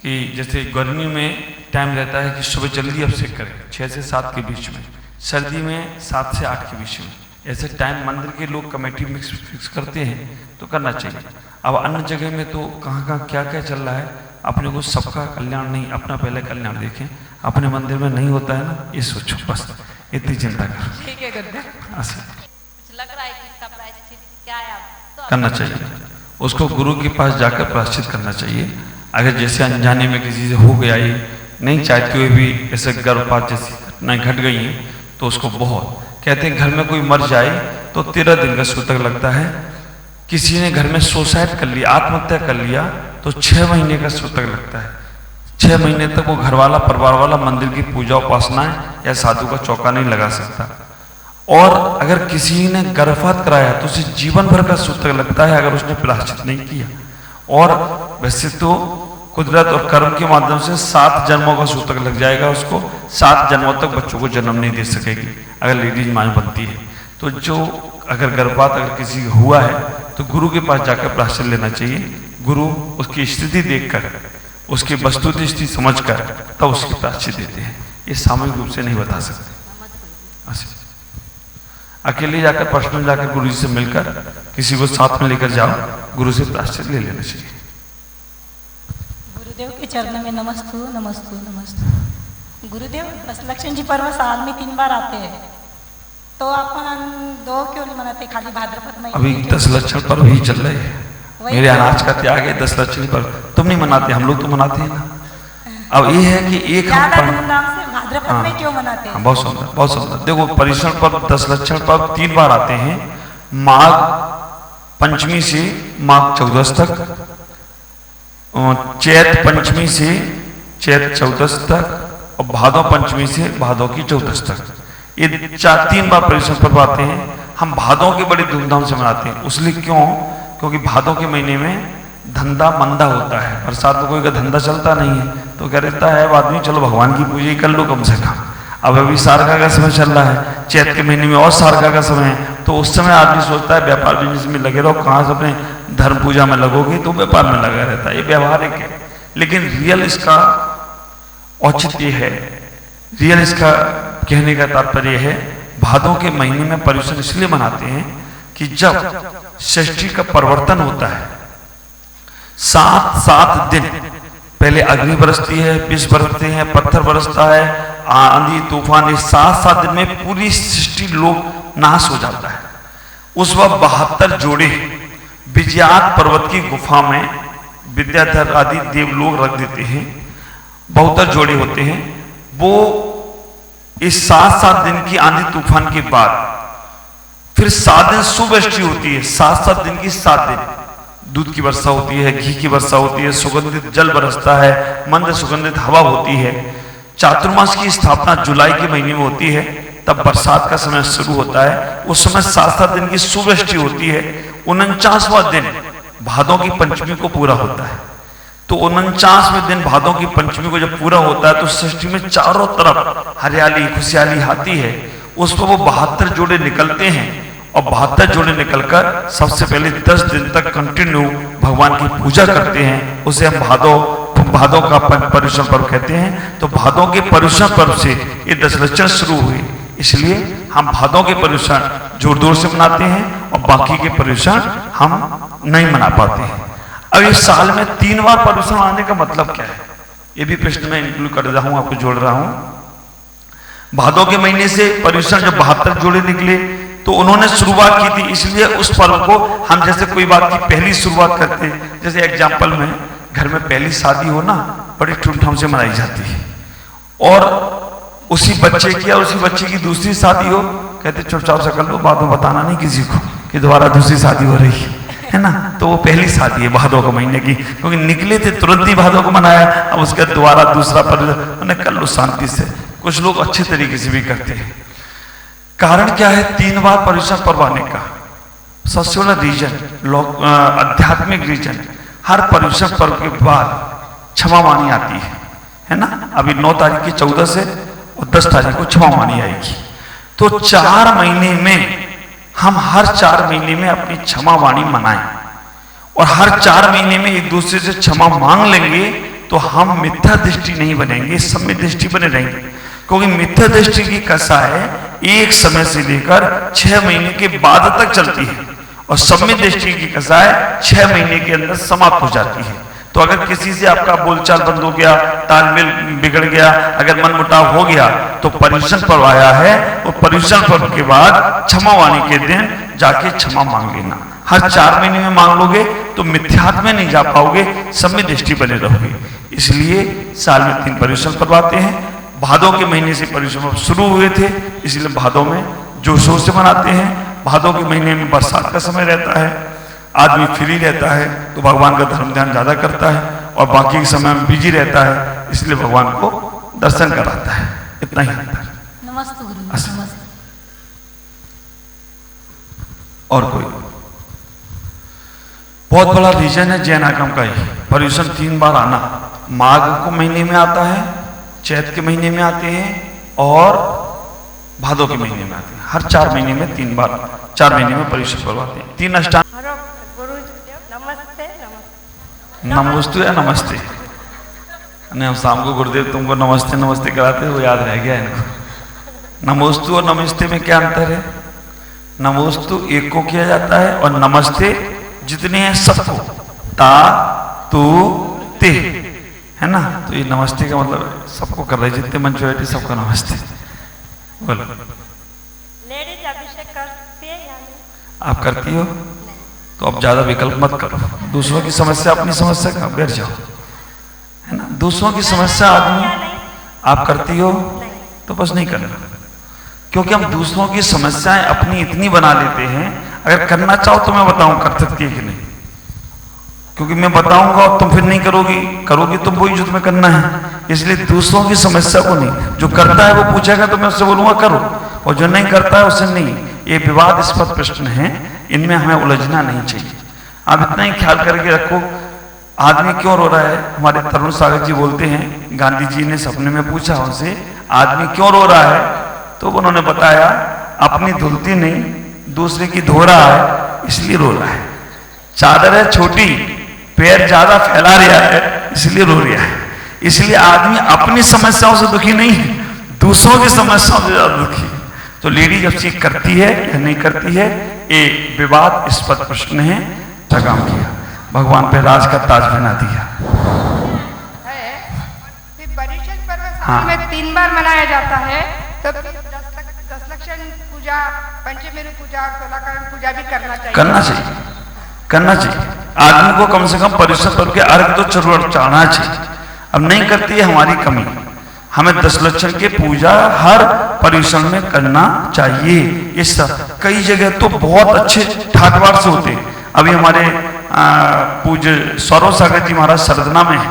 कि जैसे गर्मी में टाइम रहता है कि सुबह जल्दी अभिषेक करें 6 से 7 के बीच में, सर्दी में 7 से 8 के बीच में। ऐसे टाइम मंदिर के लोग कमेटी फिक्स करते हैं तो करना चाहिए। अब अन्य जगह में तो कहाँ क्या क्या चल रहा है, अपने को सबका कल्याण नहीं, अपना पहले कल्याण देखें। अपने मंदिर में नहीं होता है ना, ये सोचो, बस इतनी चिंता करो। ठीक है गुरुदेव। लग रहा है कि इसका प्रायश्चित क्या है तो करना चाहिए, उसको गुरु के पास जाकर प्रायश्चित करना चाहिए। अगर जैसे अनजाने में किसी से हो गया, ये नहीं चाहते हुए भी ऐसे गर्भपात जैसी घटनाएं घट गई हैं, तो उसको बहुत कहते हैं, घर में कोई मर जाए तो 13 दिन का सूतक लगता है। किसी ने घर में सुसाइड कर लिया, आत्महत्या कर लिया, तो 6 महीने का सूतक लगता है। 6 6 महीने तक वो घर वाला परिवार वाला मंदिर की पूजा उपासना या साधु का चौका नहीं लगा सकता। और अगर किसी ने गर्भपात कराया तो उसे जीवन भर का सूतक लगता है अगर उसने प्रायश्चित नहीं किया। और वैसे तो कुदरत और कर्म के माध्यम से 7 जन्मों का सूतक लग जाएगा, उसको 7 जन्मों तक बच्चों को जन्म नहीं दे सकेगी अगर लेडीज मां बनती है। तो जो अगर गर्भपात अगर किसी का हुआ है तो गुरु के पास जाकर प्रायश्चित लेना चाहिए। गुरु उसकी स्थिति देखकर, उसकी वस्तुतः स्थिति समझकर तब उसकी प्रायश्चित देते हैं। ये सामूहिक रूप से नहीं बता सकते। अकेले जाकर पर्सनल जाकर गुरु जी से मिलकर किसी को साथ में लेकर जाओ, गुरु से प्रायश्चित ले लेना चाहिए। गुरुदेव के चरणों में नमस्तु नमस्तु नमस्तु। गुरुदेव दशलक्ष्मी जी पर्व साल में 3 बार आते हैं, तो अपन 2 क्यों नहीं मनाते, खाली भाद्रपद में? अभी 10 लक्षण पर्व ही चल रहे हैं। मेरे अनाज का त्याग है 10 लक्षणी पर्व, तुम नहीं मनाते, हम लोग तो मनाते हैं ना। अब ये है कि एक हम धूमधाम से भाद्रपद में क्यों मनाते हैं? बहुत सुंदर, बहुत सुंदर। देखो पर्युषण पर्व 10 लक्षण पर्व 3 बार आते हैं, माघ पंचमी से माघ 14 तक, चैत पंचमी से चैत 14 तक और भादो पंचमी से भादो की 14 तक। ये 3 बार पर्युषण पर्व आते हैं। हम भादों के बड़ी धूमधाम से मनाते हैं, उसलिए क्यों? क्योंकि भादों के महीने में धंधा मंदा होता है, बरसात में कोई का धंधा चलता नहीं है, तो क्या रहता है अब आदमी चलो भगवान की पूजा ही कर लो कम से कम। अब अभी सारका का समय चल रहा है, चैत के महीने में और सारका का समय है, तो उस समय आदमी सोचता है व्यापार बिजनेस में लगे रहो, कहाँ से अपने धर्म पूजा में लगोगे, तो व्यापार में लगा रहता है। ये व्यवहारिक है, लेकिन रियल इसका औचित्य है, रियल इसका कहने का तात्पर्य है भादों के महीने में पर्युषण इसलिए मनाते हैं कि जब षष्ठी का परिवर्तन होता है, 7 दिन पहले अग्नि बरसती है, विष बरसते हैं, पत्थर बरसता है, आंधी तूफान, ये 7 दिन में पूरी सृष्टि लोग नाश हो जाता है। उस वक्त 72 जोड़े विजयात पर्वत की गुफा में विद्याधर आदि देव लोग रख देते हैं। 72 जोड़े होते हैं। वो इस 7 दिन की आंधी तूफान के बाद फिर 7 दिन सुवृष्टि होती है। 7 दिन की 7 दिन दूध की वर्षा होती है, घी की वर्षा होती है, सुगंधित जल बरसता है, मंद सुगंधित हवा होती है। चातुर्मास की स्थापना जुलाई के महीने में होती है, तब बरसात का समय शुरू होता है। उस समय 7 दिन की सुवृष्टि होती है। 49वां दिन भादों की पंचमी को पूरा होता है। तो 49वें दिन भादों की पंचमी को जब पूरा होता है तो सृष्टि में चारों तरफ हरियाली खुशहाली आती है। उस पर वो 72 जोड़े निकलते हैं और 72 जोड़े निकलकर सबसे पहले 10 दिन तक कंटिन्यू भगवान की पूजा करते हैं। उसे हम भादों का पर्युषण पर्व कहते हैं। तो भादों के पर्युषण पर्व से ये 10 लक्षण शुरू हुए, इसलिए हम भादों के पर्युषण जोर जोर से मनाते हैं और बाकी के पर्युषण हम नहीं मना पाते हैं। अब इस साल में 3 बार पर्युषण आने का मतलब क्या है, ये भी प्रश्न में इंक्लूड कर रहा हूं, आपको जोड़ रहा हूं। भादों के महीने से पर्युषण जब 72 जोड़े निकले तो उन्होंने शुरुआत की थी, इसलिए उस पर्व को हम जैसे कोई बात की पहली शुरुआत करते हैं, जैसे एग्जाम्पल में घर में पहली शादी हो ना, बड़ी धूमधाम से मनाई जाती है। और उसी बच्चे की और उसी बच्चे की दूसरी शादी हो, कहते चुपचाप से कर लो, बाद में बताना नहीं किसी को कि दोबारा दूसरी शादी हो रही है ना। तो वो पहली शादी है भादों के महीने की, क्योंकि निकले थे तुरंत ही भादों को मनाया, अब उसके दोबारा दूसरा पर्व कर लो शांति से। कुछ लोग अच्छे तरीके से भी करते हैं। कारण क्या है 3 बार पर्युषण पर्व आने का? सबसे बड़ा रीजन आध्यात्मिक रीजन, हर पर्युषण पर्व के बाद क्षमावाणी आती है ना। अभी 9 तारीख की 14 से और 10 तारीख को क्षमावाणी आएगी। तो 4 महीने में हम हर 4 महीने में अपनी क्षमावाणी मनाएं और हर 4 महीने में एक दूसरे से क्षमा मांग लेंगे तो हम मिथ्या दृष्टि नहीं बनेंगे, सम्यक दृष्टि बने रहेंगे। क्योंकि मिथ्या दृष्टि की कसाय एक समय से लेकर 6 महीने के बाद तक चलती है और सम्यक दृष्टि की कसाय 6 महीने के अंदर समाप्त हो जाती है। तो अगर किसी से आपका बोलचाल बंद हो गया, तालमेल बिगड़ गया, अगर मनमुटाव हो गया, तो पर्युषण पर्व आया है और पर्युषण पर्व के बाद क्षमावाणी के दिन जाके क्षमा मांग लेना। हर 4 महीने में मांग लोगे तो मिथ्यात्व में नहीं जा पाओगे, सम्यक दृष्टि बने रहोगे। इसलिए साल में 3 पर्युषण पर्व आते हैं। भादों के महीने से पर्युषण पर्व शुरू हुए थे, इसलिए भादों में जोशों से मनाते हैं। भादों के महीने में बरसात का समय रहता है, आदमी फ्री रहता है, तो भगवान का धर्म ध्यान ज्यादा करता है और बाकी के समय में बिजी रहता है, इसलिए भगवान को दर्शन कराता है। इतना ही अंतर। नमस्ते गुरु, अच्छा। नमस्ते। और कोई बहुत बड़ा रीजन है जैन आगम का ही, पर्यूषण 3 बार आना। माघ को महीने में आता है, चैत के महीने में आते हैं और भादो के महीने में आते हैं। हर 4 महीने में 3 बार, 4 महीने में पर्यूषण पर्व आते हैं। 3 अष्टांग। नमस्ते, नमस्ते। नमोस्तु या नमस्ते, नहीं हम शाम को गुरुदेव तुमको नमस्ते नमस्ते कराते, वो याद रह गया इनको। नमोस्तु और नमस्ते में क्या अंतर है? नमोस्तु एक को किया जाता है और नमस्ते जितने हैं सबको, ता तू ते, है ना। तो ये नमस्ते का मतलब सबको कर रहे, जितने मंच बैठे सबको नमस्ते बोलो। लेडीज अभिषेक करती है या नहीं? आप करती हो तो अब ज्यादा विकल्प मत करो। दूसरों की समस्या अपनी समस्या का बैठ जाओ, है ना। दूसरों की समस्या आदमी आप करती हो तो बस नहीं करना, क्योंकि हम दूसरों की समस्याएं अपनी इतनी बना लेते हैं। अगर करना चाहो तो मैं बताऊं कर सकती है कि नहीं, क्योंकि मैं बताऊंगा और तुम फिर नहीं करोगी तुम वही जो तुम्हें करना है। इसलिए दूसरों की समस्या को नहीं, जो करता है वो पूछेगा तो मैं उससे बोलूंगा करो, और जो नहीं करता है उससे नहीं। ये विवादास्पद प्रश्न है, इनमें हमें उलझना नहीं चाहिए। आप इतना ही ख्याल करके रखो, आदमी क्यों रो रहा है। हमारे तरुण सागर जी बोलते हैं, गांधी जी ने सपने में पूछा उनसे आदमी क्यों रो रहा है, तो उन्होंने बताया अपनी धुलती नहीं दूसरे की धो रहा है इसलिए रो रहा है। चादर है छोटी, पैर ज्यादा फैला रहा है इसलिए रो रहा है। इसलिए आदमी अपनी समस्याओं से दुखी नहीं है, दूसरों की समस्याओं से ज्यादा दुखी है। तो लेडी जब चीज करती है या नहीं करती है, ये विवादास्पद प्रश्न है। अच्छा काम किया, भगवान पे राज का ताज बना दिया। पर्यूषण पर्व हाँ। में 3 बार मनाया जाता है, तो 10 पूजा, पंचमेरु पूजा, 16 पूजा भी करना चाहिए। करना चाहिए। आदमी को कम से कम पर्यूषण पर्व के अर्घ तो जरूर चढ़ाना चाहिए। अब नहीं करती है हमारी कमी, हमें 10 लक्षण के पूजा हर पर्यूषण में करना चाहिए। ये सब कई जगह तो बहुत अच्छे ठाटवार से होते हैं। अभी हमारे पूज्य सौरव सागर जी महाराज सरदना में है,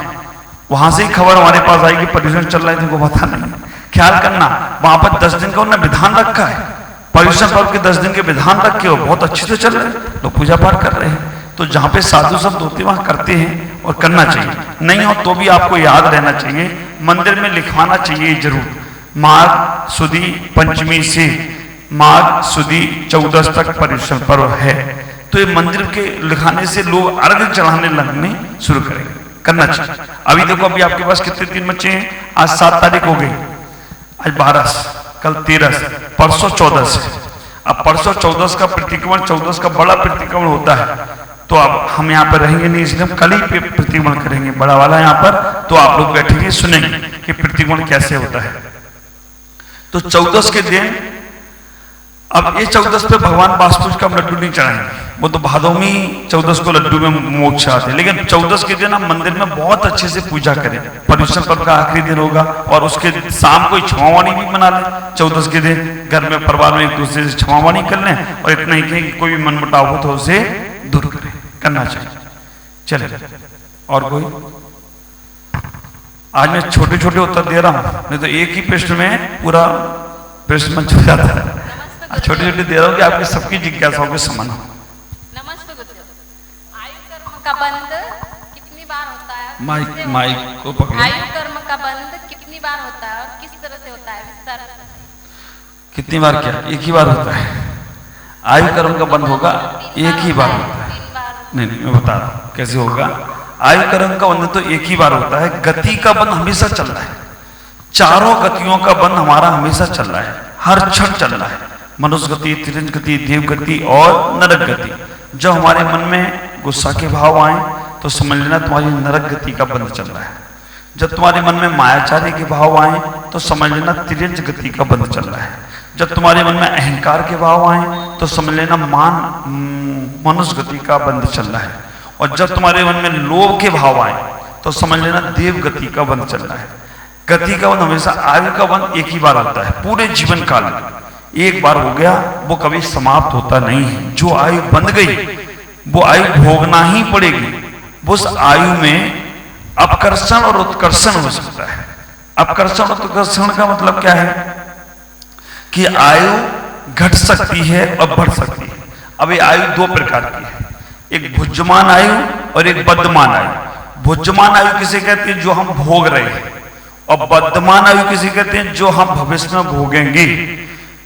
वहां से ही खबर हमारे पास आई कि पर्यूषण चल रहा है, तुमको पता नहीं। ख्याल करना, वहां पर 10 दिन का उन्होंने विधान रखा है, पर्यूषण पर्व के 10 दिन के विधान रखे हो, बहुत अच्छे से चल रहे हैं, लोग पूजा पाठ कर रहे हैं। तो जहां पे साधु शब्द होते वहां करते हैं और करना चाहिए। नहीं हो तो भी आपको याद रहना चाहिए, मंदिर में लिखवाना चाहिए जरूर। माघ सुदी पंचमी से माघ सुदी 14 तक पर्यूषण पर्व है, तो ये मंदिर के लिखाने से लोग अर्घ चढ़ाने लगने शुरू करेंगे। करना चाहिए। अभी देखो, अभी आपके पास कितने दिन बचे हैं? आज 7 तारीख हो गई, आज 12, कल 13, परसों 14 है। अब परसों 14 का प्रतिक्रमण, 14 का बड़ा प्रतिक्रमण होता है। तो अब हम यहाँ पर रहेंगे नहीं, इसलिए हम कल ही प्रतिक्रमण करेंगे बड़ा वाला यहाँ पर। तो आप लोग बैठेंगे सुनेंगे कि प्रतिक्रमण कैसे होता है। तो 14 के दिन, अब ये 14 पे भगवान वासुदेव का लड्डू नहीं चढ़ाएंगे, वो तो भादों में 14 को लड्डू में मोक्ष आते हैं। लेकिन 14 के दिन हम मंदिर में बहुत अच्छे से पूजा करें। पर्यूषण पर्व का आखिरी दिन होगा और उसके शाम को क्षमावाणी भी मना लें। 14 के दिन घर में परिवार में एक दूसरे से क्षमावाणी कर लें, और इतना ही कहें कि कोई भी मनमुटाव हो तो उसे दूर करें। करना चाहिए। चले, और कोई? आज मैं छोटे छोटे उत्तर दे रहा हूं, नहीं तो एक ही प्रश्न में पूरा प्रश्न मंच हो जाता है। छोटे छोटे दे रहा हूं कि आपकी सबकी जिज्ञासाओं के समान हो। नमस्ते गुरुदेव। आयु कर्म का बंध कितनी बार होता है? माइक को पकड़ो। आयु कर्म का बंध कितनी बार होता है और किस तरह से होता है, विस्तार से? कितनी बार? क्या एक ही बार होता है? आयु कर्म का बंध होगा, एक ही बार होता है। नहीं, मैं बता रहा हूं कैसे होगा। आयु कर्म का बंध तो एक ही बार होता है। गति का बंध हमेशा चल रहा है, चारों गतियों का बंध हमारा हमेशा चल रहा है, हर क्षण चल रहा है। मनुष्य गति, तिरंज गति, देव गति और नरक गति। जब हमारे मन में गुस्सा के भाव आए तो समझ लेना तुम्हारी नरक गति का बंध चल रहा है। जब तुम्हारे मन में मायाचारी के भाव आए तो समझ लेना तिरंज गति का बंध चल रहा है। जब तुम्हारे मन में अहंकार के भाव आए तो समझ लेना मनुष्य गति का बंध चल रहा है। और जब तुम्हारे मन में लोभ के भाव आए तो समझ लेना देव गति का बंध चल रहा है। गति का बंध हमेशा, आयु का बंध एक ही बार होता है पूरे जीवन काल में, एक बार हो गया, वो कभी समाप्त होता नहीं है। जो आयु बंध गई वो आयु भोगना ही पड़ेगी। उस आयु में अपकर्षण और उत्कर्षण हो सकता है। अपकर्षण और उत्कर्षण का मतलब क्या है कि आयु घट सकती है और बढ़ सकती है। अब ये आयु दो प्रकार की है, एक भुज्यमान आयु और एक बद्धमान आयु। भुज्यमान आयु किसे कहते हैं, जो हम भोग रहे हैं, और बद्धमान आयु किसे कहते हैं, जो हम भविष्य में भोगेंगे।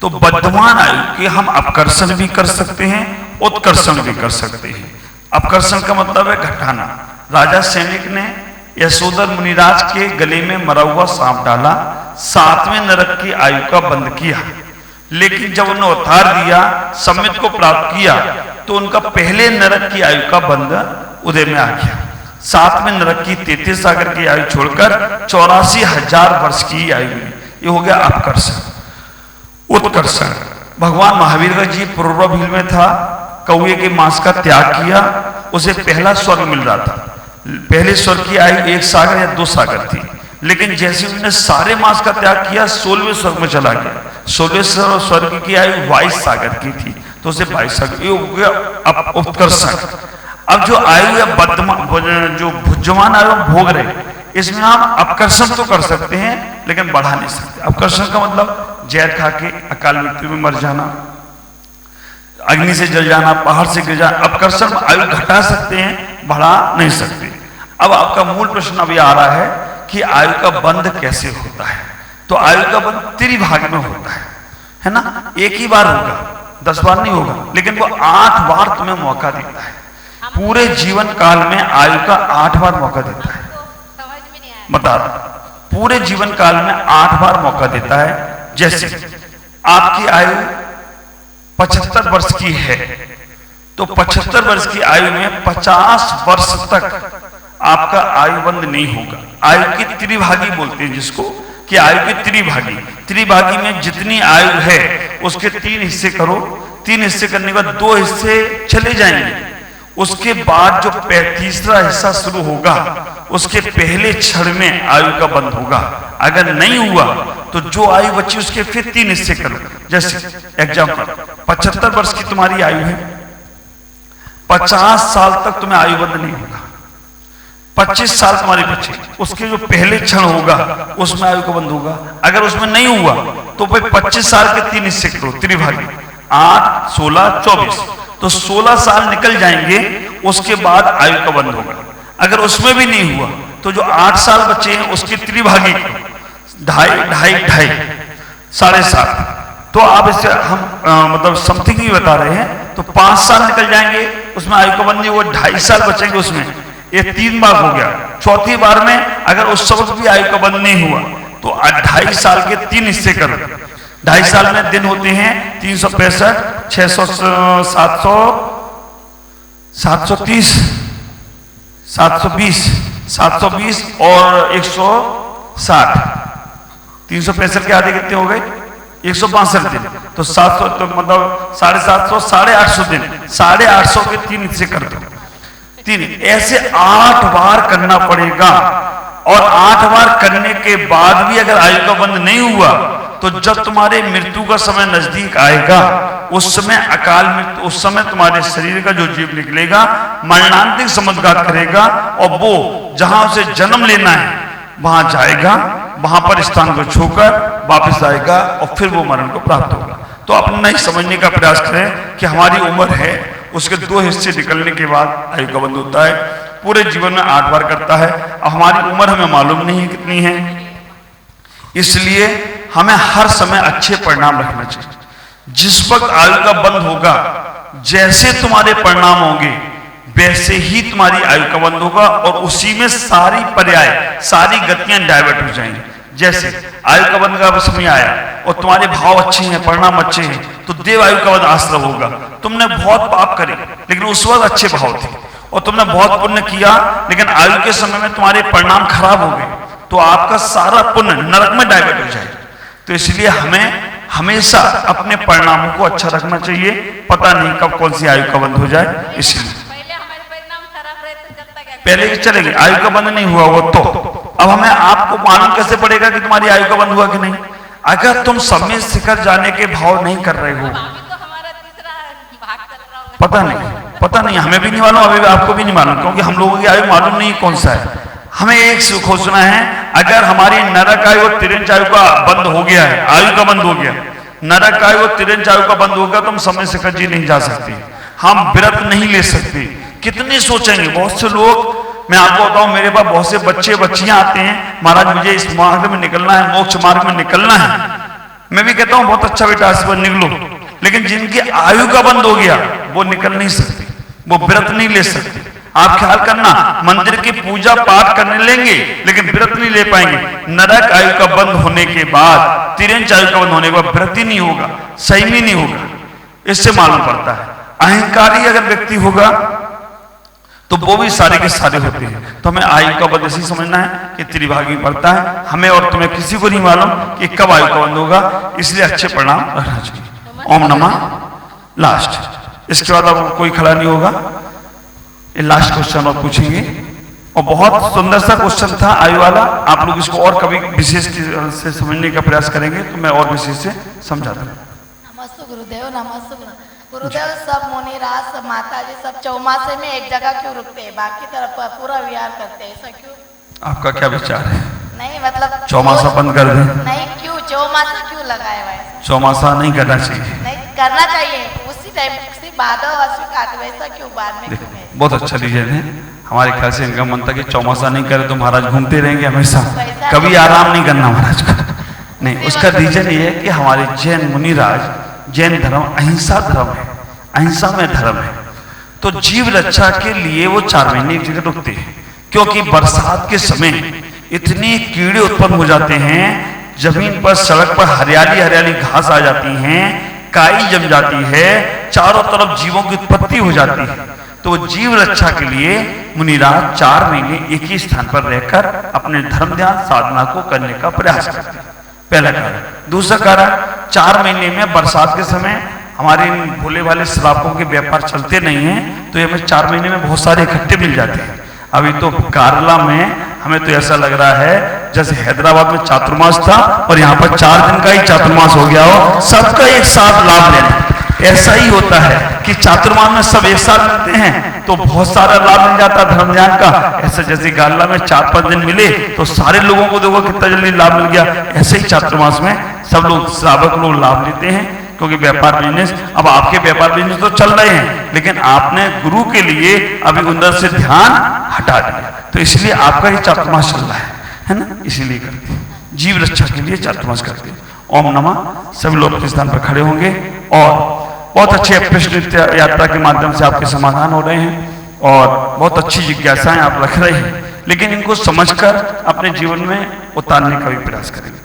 तो बद्धमान आयु के हम अपकर्षण भी कर सकते हैं, उत्कर्षण भी कर सकते हैं। अपकर्षण का मतलब है घटाना। राजा सैनिक ने यशोधर मुनिराज के गले में मरा हुआ सांप डाला, 7वें नरक की आयु का बंद किया। लेकिन जब उन्होंने अवतार दिया, सम्मित को प्राप्त किया, तो उनका पहले नरक की आयु का बंद उदय में आ गया। 7वें नरक की 33 सागर की आयु छोड़कर 84,000 वर्ष की आयु मिली। ये हो गया अपकर्षण। उत्कर्षण, भगवान महावीर का जी पूर्वभील में था, कौए के मांस का त्याग किया, उसे पहला स्वर्ग मिल रहा था। पहले स्वर्ग की आयु 1 सागर या 2 सागर थी, लेकिन जैसे उन्होंने सारे मांस का त्याग किया, 16वें स्वर्ग में चला गया। 16वें स्वर्ग की आयु 22 सागर की थी, तो उसे 22 सागर, ये हो गया उत्कर्षण। अब जो आयु या जो भुज्यमान आयु भोग रहे, इसमें हम अपकर्षण तो कर सकते हैं लेकिन बढ़ा नहीं सकते। अपकर्षण का मतलब जहर खा के अकाल मृत्यु में मर जाना, अग्नि से जल जाना, पहाड़ से गिर जाना। अपकर्षण आयु घटा सकते हैं, बढ़ा नहीं सकते। अब आपका मूल प्रश्न अभी आ रहा है कि आयु का बंध कैसे होता है। तो आयु का बंध त्रिभाग में होता है ना। एक ही बार होगा, 10 बार नहीं होगा, लेकिन वो 8 बार तुम्हें मौका देता है। पूरे जीवन काल में आयु का 8 बार मौका देता है। बता रहा, पूरे जीवन काल में 8 बार मौका देता है। जैसे आपकी आयु 75 वर्ष की है, तो 75 वर्ष की आयु में 50 वर्ष तक आपका आयु बंद नहीं होगा। आयु की त्रिभागी बोलते हैं जिसको, कि आयु की त्रिभागी। त्रिभागी में जितनी आयु है उसके 3 हिस्से करो, 3 हिस्से करने के बाद 2 हिस्से चले जाएंगे। उसके बाद जो तीसरा हिस्सा शुरू होगा, उसके पहले क्षण में आयु का बंद होगा। अगर नहीं हुआ तो जो आयु बची उसके फिर 3 हिस्से करो। जैसे एग्जाम्पल, 75 वर्ष की तुम्हारी आयु है, 50 साल तक तुम्हें आयु बंद नहीं होगा। 25 साल तुम्हारे बचे, उसके जो पहले क्षण होगा उसमें आयु का बंद होगा। अगर उसमें नहीं हुआ तो भाई 25 साल के 3 हिस्से करो, त्रिभागी, 8, 16, 24, तो 16 साल निकल जाएंगे, उसके बाद आयु का बंद होगा। अगर उसमें भी नहीं हुआ तो जो 8 साल बचे हैं उसके त्रिभागी, 2.5, 7.5, तो आप इससे हम मतलब समथिंग ही बता रहे हैं। तो 5 साल निकल जाएंगे, उसमें आयु का बंद नहीं हुआ, 2.5 साल बचेंगे उसमें, ये 3 बार हो गया। चौथी बार में अगर उस वक्त भी आयु का बंद नहीं हुआ तो 2.5 साल के 3 हिस्से करो। 2.5 साल में दिन होते हैं 365, 600, 700, 730, 720, 720 और 160। 365 के आधे कितने हो गए? 162 दिन। तो 700, तो मतलब 750, 850 दिन, 850 के 3 हिस्से कर दो। 3 ऐसे 8 बार करना पड़ेगा। और 8 बार करने के बाद भी अगर आयु का बंद नहीं हुआ तो जब तुम्हारे मृत्यु का समय नजदीक आएगा, उस समय अकाल मृत्यु, उस समय तुम्हारे शरीर का जो जीव निकलेगा मरणांतिक समुद्घात करेगा, और वो जहां उसे जन्म लेना है वहां जाएगा, वहां पर स्थान को छोकर वापस आएगा और फिर वो मरण को प्राप्त होगा। तो अपना ही समझने का प्रयास करें कि हमारी उम्र है, उसके 2 हिस्से निकलने के बाद आयु का बंद होता है। पूरे जीवन में 8 बार करता है। अब हमारी उम्र हमें मालूम नहीं है कितनी है, इसलिए हमें हर समय अच्छे परिणाम रखना चाहिए। जिस वक्त आयु का बंद होगा, जैसे तुम्हारे परिणाम होंगे वैसे ही तुम्हारी आयु का बंद होगा, और उसी में सारी पर्याय, सारी गतियां डाइवर्ट हो जाएंगी। जैसे आयु का बंद का समय आया और तुम्हारे भाव अच्छे हैं, परिणाम अच्छे हैं, तो देव आयु का बंद आश्रय होगा। तुमने बहुत पाप करे लेकिन उस वक्त अच्छे भाव थे, और तुमने बहुत पुण्य किया लेकिन आयु के समय में तुम्हारे परिणाम खराब हो गए, तो आपका सारा पुण्य नरक में डाइवर्ट हो जाएगा। तो इसलिए हमें हमेशा अपने परिणामों को अच्छा रखना चाहिए। पता नहीं कब कौन सी आयु का बंद हो जाए, इसलिए पहले ही चलेगी। आयु का बंद नहीं हुआ वो तो अब हमें आपको मालूम कैसे पड़ेगा कि तुम्हारी आयु का बंद हुआ कि नहीं? अगर तुम समय शिखर जाने के भाव नहीं कर रहे हो, पता नहीं, हमें भी नहीं मालूम, अभी आपको भी नहीं मालूम, क्योंकि हम लोगों की आयु मालूम नहीं कौन सा है। हमें एक सोचना है, अगर हमारी नरक आयु और तिरंज आयु का बंद हो गया है, आयु का बंद हो गया, नरक आयु और तिरंज आयु का बंद हो गया, तो हम समय से कजी नहीं जा सकते, हम व्रत नहीं ले सकते। कितने सोचेंगे, बहुत से लोग, मैं आपको बताऊं, मेरे पास बहुत से बच्चे बच्चियां आते हैं, महाराज मुझे इस मार्ग में निकलना है, मोक्ष मार्ग में निकलना है। मैं भी कहता हूं बहुत अच्छा बेटा, इस पर निकलो, लेकिन जिनकी आयु का बंद हो गया वो निकल नहीं सकते, वो व्रत नहीं ले सकते। आप ख्याल करना, मंदिर की पूजा पाठ करने लेंगे लेकिन व्रत नहीं ले पाएंगे। नरक आयु का बंद होने के बाद, तिरंज आयु का बंद होने के बाद व्रत ही नहीं होगा, संयमी नहीं होगा। इससे मालूम पड़ता है अहंकारी अगर व्यक्ति होगा तो वो भी सारे के सारे होते हैं। तो हमें आयु का बंद ऐसे समझना है कि त्रिभागी पड़ता है, हमें और तुम्हें किसी को नहीं मालूम कि कब आयु का बंद होगा, इसलिए अच्छे परिणाम रहना चाहिए। ओम नमः। लास्ट, इसके बाद अब कोई खड़ा नहीं होगा, ये लास्ट क्वेश्चन और पूछेंगे, और बहुत सुंदर सा क्वेश्चन था आयु वाला। आप लोग इसको और कभी विशेष से समझने का प्रयास करेंगे तो मैं और विशेष से समझा दूंगा। नमस्ते गुरुदेव, नमस्ते गुरुदेव। सब मुनिराज, सब माता जी, सब चौमासे में एक जगह क्यों रुकते हैं, बाकी तरफ पूरा विहार करते हैं, ऐसा क्यों? आपका क्या विचार है? नहीं मतलब चौमासा बंद कर दें? नहीं, क्यों चौमासा क्यों लगाए हुआ है? चौमासा नहीं करना चाहिए। नहीं करना चाहिए, उसी टाइम भादव आश्विन आते, वैसा क्यों बाद में क्यों? बहुत अच्छा रीजन है। हमारे ख्याल से इनका मन था कि चौमासा नहीं करे तो महाराज घूमते रहेंगे हमेशा, कभी आराम नहीं करना महाराज को। नहीं, उसका रीजन ये है कि हमारे जैन मुनिराज, जैन धर्म अहिंसा धर्म है, अहिंसा में धर्म है, तो जीव रक्षा के लिए वो 4 महीने एक जगह रुकते हैं। क्योंकि बरसात के समय इतने कीड़े उत्पन्न हो जाते हैं, जमीन पर सड़क पर हरियाली हरियाली घास आ जाती हैं, काई जम जाती है, चारों तरफ जीवों की उत्पत्ति हो जाती है। तो जीव रक्षा के लिए मुनिराज 4 महीने एक ही स्थान पर रहकर अपने धर्म ध्यान साधना को करने का प्रयास करते हैं। पहला कारण। दूसरा कारण, 4 महीने में बरसात के समय हमारे इन भोले भाले श्रापों के व्यापार चलते नहीं है, तो ये हमें 4 महीने में बहुत सारे इकट्ठे मिल जाते हैं। अभी तो केरला में हमें तो ऐसा लग रहा है जैसे हैदराबाद में चातुर्मास था और यहाँ पर 4 दिन का ही चातुर्मास हो गया हो, सबका एक साथ लाभ लेना। ऐसा ही होता है कि चातुर्मास में सब एक साथ मिलते हैं तो बहुत सारा लाभ मिल जाता है धर्म ध्यान का। ऐसे जैसे गाला में 4-5 दिन मिले तो सारे लोगों को देखो कितना जल्दी लाभ मिल गया। ऐसे ही चातुर्मास में सब लोग, श्रावक लोग लाभ लेते हैं, क्योंकि व्यापार बिजनेस, अब आपके व्यापार बिजनेस तो चल रहे हैं, लेकिन आपने गुरु के लिए अभी अंदर से ध्यान हटा दिया, तो इसलिए आपका ही चातुर्मास चल रहा है ना, इसीलिए करते हैं, जीव रक्षा के लिए चातुर्मास करते हैं। ओम नमः। सभी लोग अपने स्थान पर खड़े होंगे और बहुत अच्छे प्रश्न यात्रा के माध्यम से आपके समाधान हो रहे हैं और बहुत अच्छी जिज्ञासाएं आप रख रहे हैं, लेकिन इनको समझकर अपने जीवन में उतारने का भी प्रयास करेंगे।